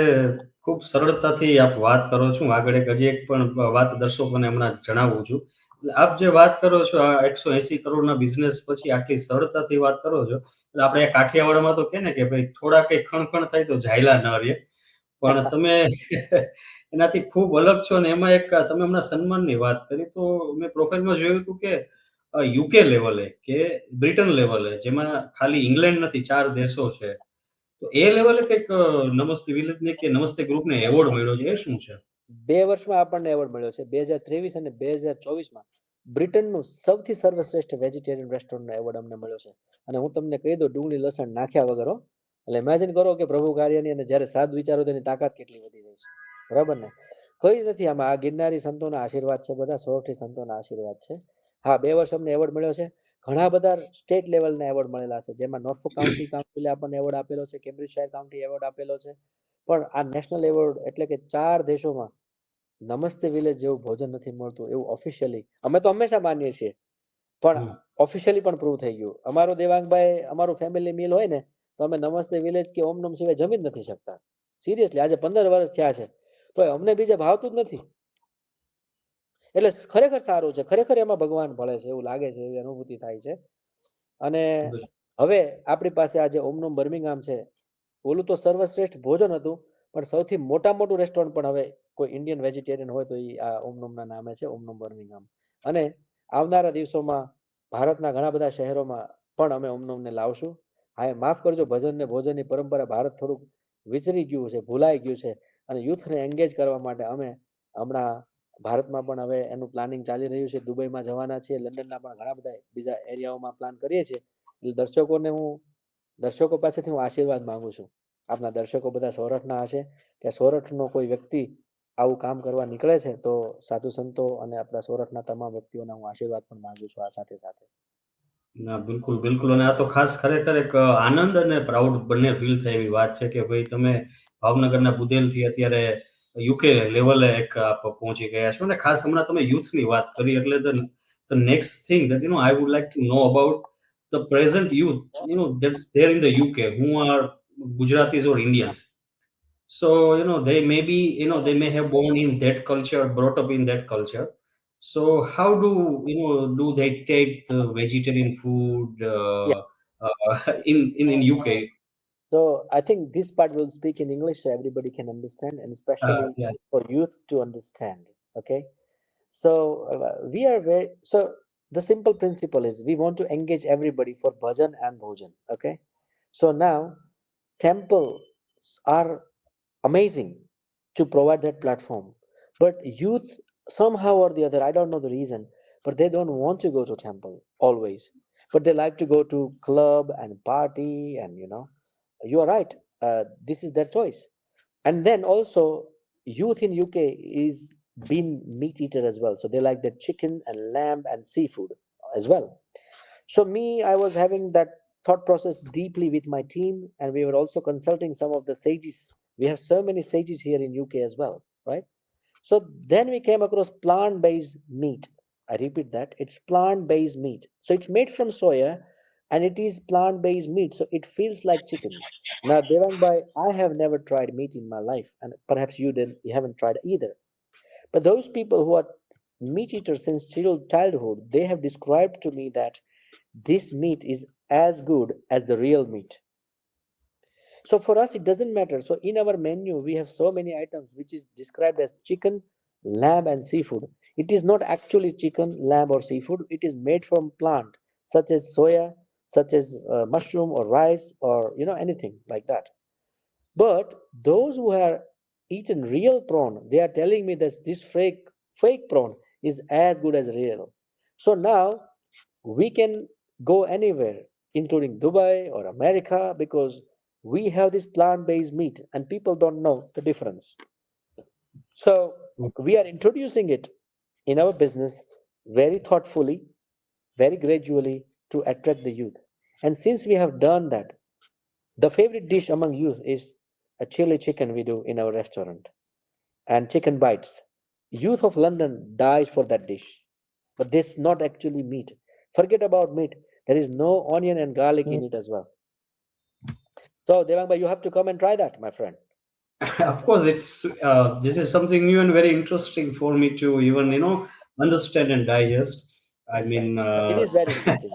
ખૂબ સરળતાથી આપ વાત કરો છો, આગળ હજી એક પણ વાત દર્શકોને હમણાં જણાવું છું. એટલે આપ જે વાત કરો છો, આ 180 કરોડના બિઝનેસ પછી આટલી સરળતાથી વાત કરો છો, એટલે આપણે કાઠિયાવાડમાં તો કહે ને કે ભાઈ થોડા કંઈ ખણ-ખણ થાય તો ઝાયલા ન રહે. પણ તમે એનાથી ખૂબ અલગ છો ને એમાં એક તમે હમણાં સન્માનની વાત કરી, તો મેં પ્રોફાઇલમાં જોયું હતું કે યુકે લેવલે કે બ્રિટન લેવલે, જેમાં ખાલી ઇંગ્લેન્ડ નથી, 4 દેશો છે. તો એ લેવલે કંઈક નમસ્તે વિલેજને કે નમસ્તે ગ્રુપને એવોર્ડ મળ્યો છે. એ શું છે? 2 વર્ષમાં આપણને એવોર્ડ મળ્યો છે. 2023 અને 2024માં બ્રિટનનું સૌથી સર્વશ્રેષ્ઠ વેજીટેરિયન રેસ્ટોરન્ટનો એવોર્ડ અમને મળ્યો છે. અને હું તમને કહી દઉં, ડુંગળી લસણ નાખ્યા વગર હો. એટલે ઇમેજિન કરો કે પ્રભુ કાર્યની અને જ્યારે સાદ વિચારો તેની તાકાત કેટલી વધી જાય છે. બરાબર ને? કઈ નથી આમાં. આ ગિરનારી સંતોના આશીર્વાદ છે, બધા સોરઠી સંતોના આશીર્વાદ છે. હા, 2 વર્ષ અમને એવોર્ડ મળ્યો છે. ઘણા બધા સ્ટેટ લેવલના એવોર્ડ મળેલા છે, જેમાં નોર્ફોક કાઉન્ટી કાઉન્સિલે આપણને એવોર્ડ આપેલો છે, કેમ્બ્રિજશાયર કાઉન્ટી એવોર્ડ આપેલો છે. પણ આ નેશનલ એવોર્ડ, એટલે કે 4 દેશોમાં નમસ્તે વિલેજ જેવું ભોજન નથી મળતું, એવું ઓફિશિયલી અમે તો હંમેશા માનીએ છીએ, પણ હમ. ઓફિશિયલી પણ પ્રૂવ થઈ ગયું. અમારો દેવાંગભાઈ, અમારું ફેમિલી મીલ હોય ને, તો અમે નમસ્તે વિલેજ કે ઓમનમ સિવાય જમી જ નથી શકતા. સિરિયસલી, આજે 15 વર્ષ થયા છે, તો અમને બીજે ભાવતું જ નથી. એટલે ખરેખર સારું છે, ખરેખર એમાં ભગવાન ભળે છે એવું લાગે છે, એવી અનુભૂતિ થાય છે. અને બિલ હવે આપણી પાસે આજે ઓમનમ બર્મિંગહામ છે. ઓલું તો સર્વશ્રેષ્ઠ ભોજન હતું, પણ સૌથી મોટું રેસ્ટોરન્ટ પણ હવે કોઈ ઇન્ડિયન વેજીટેરિયન હોય તો એ આ ઓમનમના નામે છે, ઓમનમ બર્મિંગહામ. અને આવનારા દિવસોમાં ભારતના ઘણા બધા શહેરોમાં પણ અમે ઓમનમને લાવશું. હા, માફ કરજો, ભજન ને ભોજનની પરંપરા ભારત થોડુંક વિસરી ગયું છે, ભૂલાઈ ગયું છે. અને યુથને એન્ગેજ કરવા માટે અમે હમણાં ભારતમાં પણ હવે એનું પ્લાનિંગ ચાલી રહ્યું છે. દુબઈમાં જવાના છીએ, લંડનના પણ ઘણા બધા બીજા એરિયાઓમાં પ્લાન કરીએ છીએ. એટલે દર્શકો પાસેથી હું આશીર્વાદ માંગુ છું. આપના દર્શકો બધા સોરઠના હશે, કે સોરઠનો કોઈ વ્યક્તિ આવું કામ કરવા નીકળે છે, તો સાધુ સંતો અને આપણા સોરઠના તમામ વ્યક્તિઓના હું આશીર્વાદ પણ માંગુ છું આ સાથે સાથે. ના, બિલકુલ, બિલકુલ. અને આ તો ખાસ ખરેખર એક આનંદ અને પ્રાઉડ બંને ફીલ થાય એવી વાત છે કે ભાઈ તમે ભાવનગરના બુધેલથી અત્યારે યુકે લેવલે એક આપ પહોંચી ગયા છો. અને ખાસ હમણાં તમે યુથની વાત કરી, એટલે the next thing that I would like to know about the present youth that's there in the UK who are Gujaratis or Indians. So, they may be, they may have born in that culture, brought up in that culture. So how do they take the vegetarian food? Yeah. in UK. So I think this part will speak in English so everybody can understand, and especially Yeah. for youth to understand. Okay. So we are very so the simple principle is we want to engage everybody for bhajan and bhojan. Okay. So now temples are amazing to provide that platform, but youth somehow or the other, I don't know the reason, but they don't want to go to temple always, but they like to go to club and party, and you are right. This is their choice. And then also youth in UK is been meat eater as well, so they like the chicken and lamb and seafood as well. So me, I was having that thought process deeply with my team, and we were also consulting some of the sages. We have so many sages here in UK as well, right? So then we came across plant-based meat. I repeat that it's plant-based meat. So it's made from soya, and it is plant-based meat. So it feels like chicken. Now, Devang Bhai, I have never tried meat in my life, and perhaps you haven't tried either. But those people who are meat eaters since childhood, they have described to me that this meat is as good as the real meat. So for us, it doesn't matter. So in our menu, we have so many items which is described as chicken, lamb, and seafood. It is not actually chicken, lamb, or seafood. It is made from plant such as soya, such as mushroom or rice, or anything like that. But those who have eaten real prawn, they are telling me that this fake prawn is as good as real. So now we can go anywhere, including Dubai or America, because we have this plant-based meat and people don't know the difference. So we are introducing it in our business very thoughtfully, very gradually to attract the youth. And since we have done that, the favorite dish among youth is a chili chicken we do in our restaurant and chicken bites. Youth of London dies for that dish, but this is not actually meat. Forget about meat. There is no onion and garlic in it as well. So Devang, you have to come and try that, my friend. Of course, it's this is something new and very interesting for me to even understand and digest. I That's right. mean, It is very interesting.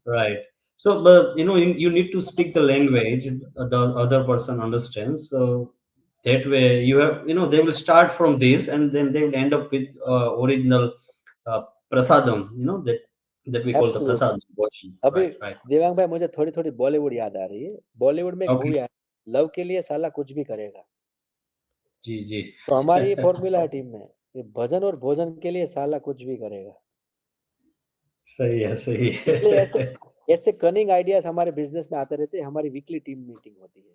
right. So, but you need to speak the language the other person understands. So that way, you have they will start from this, and then they will end up with original uh, prasadam. That we call the Absolutely. prasadam portion. अभी Right. Right. Devang भाई मुझे थोड़ी थोड़ी बॉलीवुड याद आ रही है. बॉलीवुड में एक Okay. मूवी है, लव के लिए साला कुछ भी करेगा. जी जी. तो हमारी ये फॉर्मूला है टीम में कि भजन और भोजन के लिए साला कुछ भी करेगा. सही है, सही इसलिए ऐसे है. ऐसे कनिंग आइडियाज हमारे बिजनेस में आते रहते हैं. हमारी वीकली टीम मीटिंग होती है.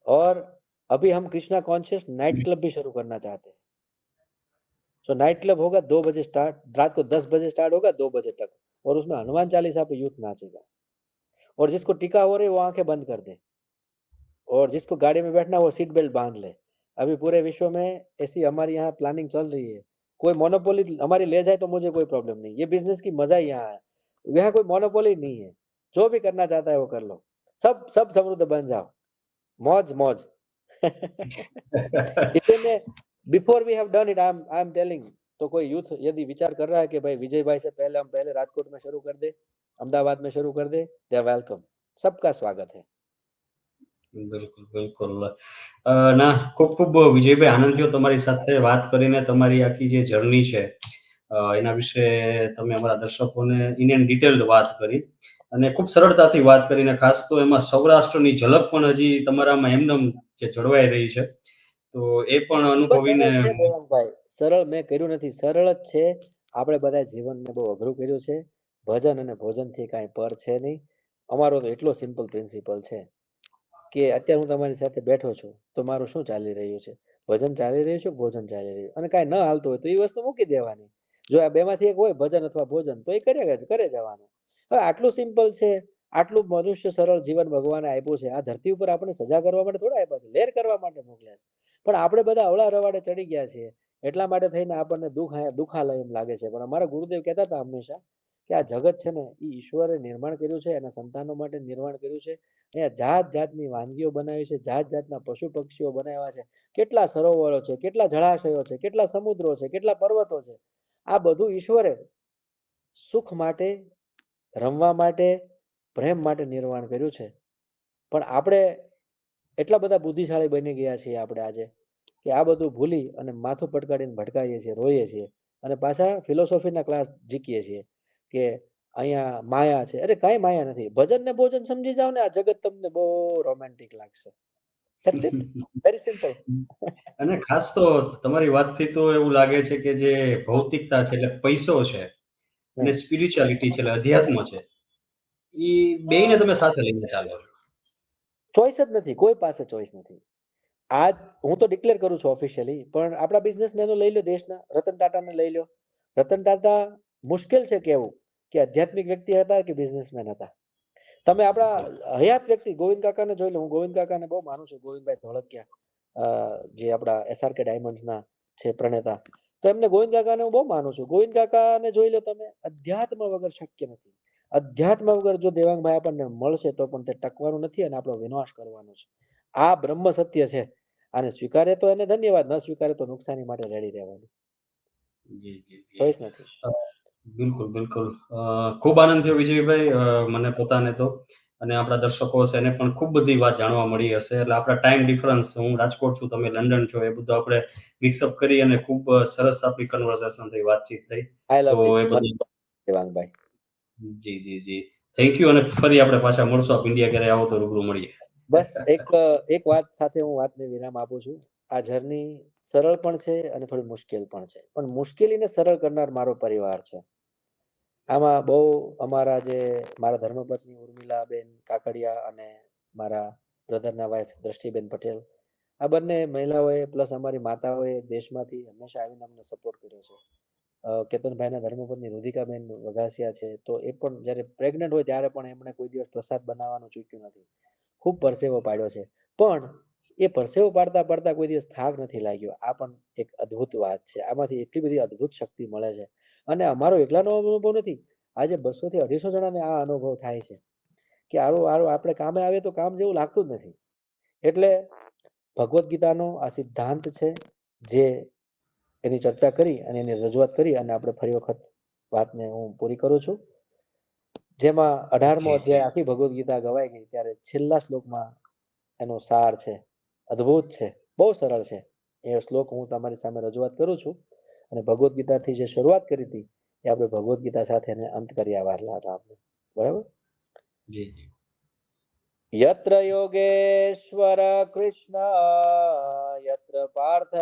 और अभी हम कृष्णा कॉन्शियस नाइट क्लब भी शुरू करना चाहते हैं. सो नाइट क्लब होगा 2 बजे स्टार्ट, रात को 10 बजे स्टार्ट होगा 2 बजे तक, और उसमें हनुमान चालीसा पे यूथ नाचेगा. और जिसको टीका हो रही है वो आंखें बंद कर दे, और जिसको गाड़ी में बैठना वो सीट बेल्ट बांध ले. अभी पूरे विश्व में ऐसी हमारी यहाँ प्लानिंग चल रही है. कोई मोनोपोली हमारी ले जाए तो मुझे कोई प्रॉब्लम नहीं. ये बिजनेस की मजा ही यहाँ है. यहाँ कोई मोनोपोली नहीं है. जो भी करना चाहता है वो कर लो. सब सब समृद्ध बन जाओ. मौज मौज. इसलिए before we have done it, I am telling. तो कोई यूथ यदि विचार कर रहा है कि भाई विजय भाई से पहले हम पहले राजकोट में शुरू कर दे, अहमदाबाद में शुरू कर दे, दे आर वेलकम. सबका स्वागत है. બિલકુલ, બિલકુલ. ના, ખૂબ ખૂબ વિજયભાઈ આનંદ થયો તમારી સાથે વાત કરીને. તમારી આખી જે જર્ની છે એના વિશે તમે અમારા દર્શકોને ઇન ડિટેલ્ડ વાત કરી, અને ખૂબ સરળતાથી વાત કરીને, ખાસ તો એમાં સૌરાષ્ટ્રની ઝલક પણ હજી તમારામાં એમનેમ જે જળવાઈ રહી છે, તો એ પણ બસ અનુભવીને સરળ છે દેવાંગભાઈ, સરળ મેં કર્યું નથી, સરળ જ છે. આપણે બધા જીવનને બહુ અઘરું કર્યું છે. ભજન અને ભોજનથી કાંઈ પર છે નહીં. અમારો તો એટલો સિમ્પલ પ્રિન્સિપલ છે કે અત્યારે હું તમારી સાથે બેઠો છું તો મારું શું ચાલી રહ્યું છે? ભજન ચાલી રહ્યું છે, ભોજન ચાલી રહ્યું, અને કાંઈ ન હાલતું હોય તો એ વસ્તુ મૂકી દેવાની. જો આ બેમાંથી એક હોય, ભજન અથવા ભોજન, તો એ કરે જવાનું. હવે આટલું સિમ્પલ છે. આટલું મનુષ્ય સરળ જીવન ભગવાને આપ્યું છે. આ ધરતી ઉપર આપણે સજા કરવા માટે થોડા આપ્યા છે, લેર કરવા માટે મોકલ્યા છે. પણ આપણે બધા અવળા રવાડે ચડી ગયા છીએ. એટલા માટે થઈને આપણને દુખાલય એમ લાગે છે. પણ અમારા ગુરુદેવ કહેતા હતા હંમેશા કે આ જગત છે ને એ ઈશ્વરે નિર્માણ કર્યું છે, એના સંતાનો માટે નિર્માણ કર્યું છે. અહીંયા જાત જાતની વાનગીઓ બનાવી છે, જાત જાતના પશુ પક્ષીઓ બનાવ્યા છે, કેટલા સરોવરો છે, કેટલા જળાશયો છે, કેટલા સમુદ્રો છે, કેટલા પર્વતો છે. આ બધું ઈશ્વરે સુખ માટે, રમવા માટે, પ્રેમ માટે નિર્માણ કર્યું છે. પણ આપણે એટલા બધા બુદ્ધિશાળી બની ગયા છીએ આપણે આજે, કે આ બધું ભૂલી અને માથું પટકાડીને ભટકાઈએ છીએ, રોઈએ છીએ અને પાછા ફિલોસોફીના ક્લાસ જીકીએ છીએ કે અહીંયા માયા છે. અરે કાંઈ માયા નથી. ભજન ને ભોજન સમજી જાવ ને, આ જગત તમને બહુ રોમેન્ટિક લાગશે. That's it. Very simple. અને ખાસ તો તમારી વાતથી તો એવું લાગે છે કે જે ભૌતિકતા છે એટલે પૈસો છે અને સ્પિરિચ્યુઆલિટી છે એટલે અધ્યાત્મ છે. ઈ બેયને તમે સાથે લઈને ચાલો છો. ચોઈસ જ નથી, કોઈ પાસે ચોઈસ નથી. આજ હું તો ડિક્લેર કરું છું ઓફિશિયલી, પણ આપણા બિઝનેસમેનો લઈ લો, દેશના રતન ટાટાને લઈ લો. રતન ટાટા મુશ્કેલ છે કેવું કે આધ્યાત્મિક વ્યક્તિ હતા કે બિઝનેસમેન હતા. તમે આપણા હયાત વ્યક્તિ ગોવિંદ કાકાને જોઈ લો. હું ગોવિંદ કાકાને બહુ માનું છું, ગોવિંદભાઈ ધોળકિયા, જે આપણા SRK ડાયમંડ્સના છે પ્રણેતા. તો એમને ગોવિંદ કાકાને હું બહુ માનું છું. ગોવિંદ કાકાને જોઈ લો તમે, અધ્યાત્મ વગર શક્ય નથી. અધ્યાત્મ વગર જો દેવાંગભાઈ આપણને મળશે તો પણ તે ટકવાનું નથી અને આપણો વિનાશ કરવાનો છે. આ બ્રહ્મ સત્ય છે. આને સ્વીકારે તો એને ધન્યવાદ, ન સ્વીકારે તો નુકસાની માટે રેડી રહેવાનું. જી, જી, જી. ચોઈસ નથી. બિલકુલ, બિલકુલ. ખૂબ આનંદ થયો વિજયભાઈ, મને પોતાને તો, અને આપણા દર્શકો છે એને પણ ખૂબ બધી વાત જાણવા મળી હશે. એટલે આપણા ટાઈમ ડિફરન્સ, હું રાજકોટ છું, તમે લંડન છો, એ બધું આપણે મિક્સઅપ કરી અને ખૂબ સરસ આપણી કન્વર્સેશન થઈ, વાતચીત થઈ. આઈ તો લવ એ ધીસ બદલ દેવાંગભાઈ. જી, જી, જી. થેન્ક યુ, અને ફરી આપણે પાછા મળશું. આપ ઇન્ડિયા ક્યારે આવો તો રૂબરૂ મળીએ. બસ એક વાત સાથે હું વાતને વિરામ આપું છું. આ જર્ની સરળ પણ છે અને થોડી મુશ્કેલ પણ છે, પણ મુશ્કેલીને સરળ કરનાર મારો પરિવાર છે. આમાં બહુ અમારા જે મારા ધર્મપત્ની ઉર્મિલાબેન કાકડિયા અને મારા બ્રધરના વાઇફ દ્રષ્ટિબેન પટેલ, આ બંને મહિલાઓએ પ્લસ અમારી માતાઓએ દેશમાંથી હંમેશા આવીને અમને સપોર્ટ કર્યો છે. કેતનભાઈના ધર્મપત્ની રુધિકાબેન વઘાસિયા છે, તો એ પણ જ્યારે પ્રેગ્નન્ટ હોય ત્યારે પણ એમણે કોઈ દિવસ પ્રસાદ બનાવવાનું ચૂક્યું નથી. ખૂબ પરસેવો પાડ્યો છે, પણ એ પરસેવો પાડતા પાડતા કોઈ દિવસ થાક નથી લાગ્યો. આ પણ એક અદ્ભુત વાત છે. આમાંથી એટલી બધી અદ્ભુત શક્તિ મળે છે. અને અમારો એકલાનો અનુભવ નથી. આજે 200 થી 250 જણાને આ અનુભવ થાય છે કે આરું આરું આપણે કામે આવે તો કામ જેવું લાગતું જ નથી. એટલે ભગવદ્ ગીતાનો આ સિદ્ધાંત છે, જે એની ચર્ચા કરી અને એની રજૂઆત કરી અને આપણે ફરી વખત વાતને હું પૂરી કરું છું. જેમાં 18મો જી, જી. અધ્યાય આખી ભગવદ્ ગીતા ગવાઈ ગઈ ત્યારે છેલ્લા શ્લોકમાં એનો સાર છે. અદ્ભુત છે, બહુ સરળ છે. એ શ્લોક હું તમારી સામે રજૂઆત કરું છું. અને ભગવદ્ ગીતાથી જે શરૂઆત કરી હતી એ આપણે ભગવદ્ ગીતા સાથે એને અંત કર્યા વાળા હતા આપણે. બરાબર. જી, જી. યત્ર યોગેશ્વર કૃષ્ણ, યત્ર પાર્થ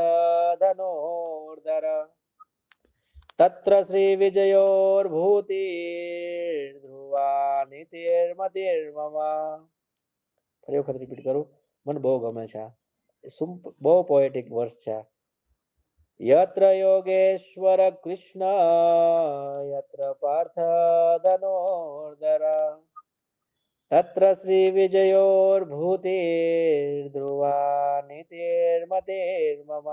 ધનોર્ધર, તત્ર શ્રી વિજયોર્ભૂતિ ધ્રુવા નીતિર્મતિર્મમ. ફરી વખત રિપીટ કરું, મને બહુ ગમે છે. બહુ પોએટિક વર્સ છે. યત્ર યોગેશ્વર કૃષ્ણ, યત્ર પાર્થ ધનોર્ધર, તત્ર શ્રી વિજયોર્ભૂતિ ધ્રુવા નીતિર્મતિર્મમ.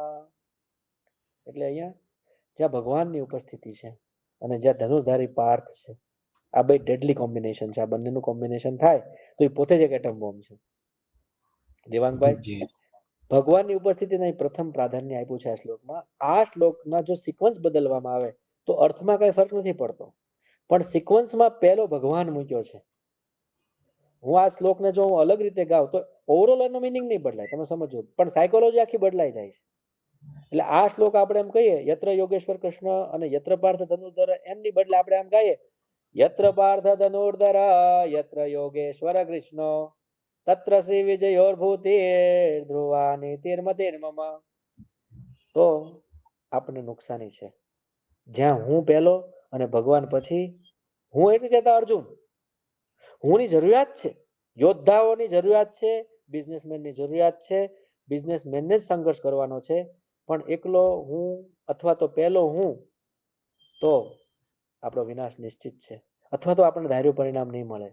એટલે અહીંયા જ્યાં ભગવાનની ઉપસ્થિતિ છે અને જ્યાં ધનુર્ધારી પાર્થ છે, આ બે ડેડલી કોમ્બિનેશન છે. આ બંનેનું કોમ્બિનેશન થાય તો એ પોતે જ એક એટમ બોમ્બ છે. દેવાંગભાઈ, જી. ભગવાનની ઉપસ્થિતિને પ્રથમ પ્રાધાન્ય આપ્યું છે આ શ્લોકમાં. આ શ્લોકના જો સિક્વન્સ બદલવામાં આવે તો અર્થમાં કઈ ફરક નથી પડતો, પણ સિક્વન્સમાં પહેલો ભગવાન મૂક્યો છે. હું આ શ્લોકને જો હું અલગ રીતે ગાઉં તો ઓવરઓલ એનો મિનિંગ નહીં બદલાય, તમે સમજો, પણ સાયકોલોજી આખી બદલાઈ જાય છે. એટલે આ શ્લોક આપણે એમ કહીએ યત્ર યોગેશ્વર કૃષ્ણ અને યત્ર પાર્થ ધનુર્ધર, એમની બદલે આપણે એમ ગાઈએ યત્ર પાર્થ ધનુર્ધર, યત્ર યોગેશ્વર કૃષ્ણ, તત્ર શ્રી વિજયોર્ભૂતિ ધ્રુવા નીતિર્મતિર્મમ. તો આપણને નુકસાની છે. જ્યાં હું પહેલો અને ભગવાન પછી, હું એટલે કહેતા અર્જુન, હુંની જરૂરિયાત છે, યોદ્ધાઓની જરૂરિયાત છે, બિઝનેસમેનની જરૂરિયાત છે. બિઝનેસમેનને જ સંઘર્ષ કરવાનો છે, પણ એકલો હું અથવા તો પહેલો હું તો આપણો વિનાશ નિશ્ચિત છે, અથવા તો આપણને ધાર્યું પરિણામ નહીં મળે.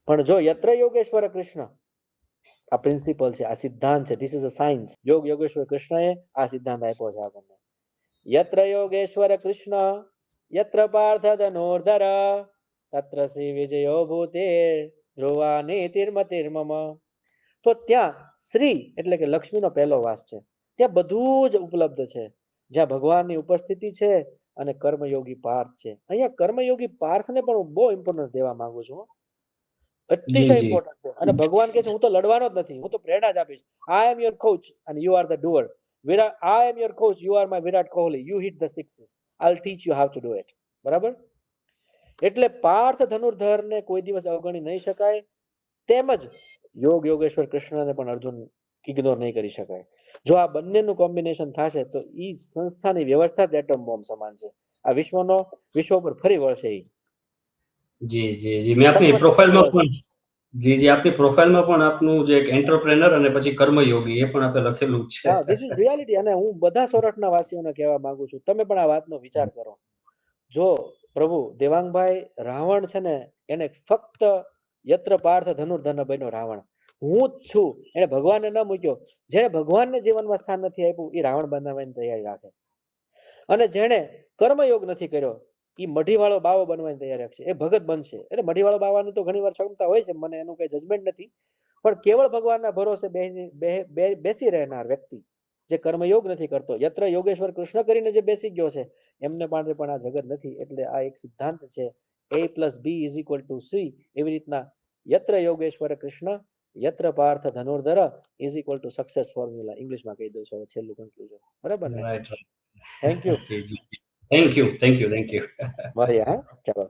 પણ જો યત્ર યોગેશ્વર કૃષ્ણ, આ પ્રિન્સિપલ છે, આ સિદ્ધાંત છે, this is a science. Yogeshwar કૃષ્ણએ આ સિદ્ધાંત આપ્યો છે આપણને. યત્ર યોગેશ્વર કૃષ્ણ, યત્ર પાર્થ ધનુર્ધર, તત્ર શ્રી વિજયો ભૂતે ધ્રુવા નીતિર્મતિર્મમ. તો ત્યાં શ્રી એટલે કે લક્ષ્મીનો પહેલો વાસ છે. ત્યાં બધું જ ઉપલબ્ધ છે. જ્યાં ભગવાનની ઉપસ્થિતિ છે અને કર્મયોગી પાર્થ છે. અહીંયા કર્મયોગી પાર્થને પણ હું બહુ ઇમ્પોર્ટન્સ દેવા માંગુ છું. અતિશય જી ઇમ્પોર્ટન્ટ છે. અને ભગવાન કહે છે હું તો લડવાનો જ નથી, હું તો પ્રેરણા જ આપીશ. આઈ એમ યોર કોચ અને you are the doer. I am your coach, you are my Virat Kohli, you hit the sixes, I teach you how to do it. બરાબર. એટલે પાર્થ ધનુર્ધરને કોઈ દિવસ અવગણી નહીં શકાય. તેમજ યોગેશ્વર કૃષ્ણને પણ અર્જુન ઇગ્નોર નહીં કરી શકાય. જો આ બંનેનું કોમ્બિનેશન થશે તો ઈ સંસ્થાની વ્યવસ્થા જ એટમ બોમ્બ સમાન છે. આ વિશ્વ પર ફરી વળશે. જી જી જી મેં આપની પ્રોફાઇલમાં પણ જી આપની પ્રોફાઇલમાં પણ આપનું જે એક એન્ટરપ્રેનર અને પછી કર્મયોગી એ પણ આપણે લખેલું જ છે. હા, ધીસ ઇઝ રિયાલિટી. અને હું બધા સોરઠના વાસીઓને કહેવા માંગુ છું, તમે પણ આ વાતનો વિચાર કરો. જો પ્રભુ દેવાંગભાઈ રાવણ છે ને, એને ફક્ત યત્ર પાર્થ ધનુર્ધન બન્યો રાવણ. હું જ છું, એને ભગવાનને ન મૂક્યો. જેને ભગવાનને જીવનમાં સ્થાન નથી આપ્યું એ રાવણ બનાવવાની તૈયારી રાખે. અને જેણે કર્મયોગ નથી કર્યો એ મઢીવાળો બાવો બનવાની તૈયારી રાખશે. એ ભગત બનશે. એટલે મઢીવાળો બાવાની તો ઘણી વાર ક્ષમતા હોય છે, મને એનું કઈ જજમેન્ટ નથી. પણ કેવળ ભગવાનના ભરોસે બેસી રહેનાર વ્યક્તિ જે કર્મયોગ નથી કરતો, યત્ર યોગેશ્વર કૃષ્ણ કરીને જે બેસી ગયો છે, એમને માટે પણ આ જગત નથી. એટલે આ એક સિદ્ધાંત છે, A+B=C. એવી રીતના યત્ર યોગેશ્વર કૃષ્ણ યત્ર પાર્થ ધનુર્ધર સક્સેસ ફોર્મ્યુલા. ઇંગ્લિશમાં કહી દઉં છું છેલ્લું કન્ક્લુઝન. બરાબર ને? રાઈટ. Thank you. જી જી thank you thank you thank you. મળીએ. હા, ચાલો.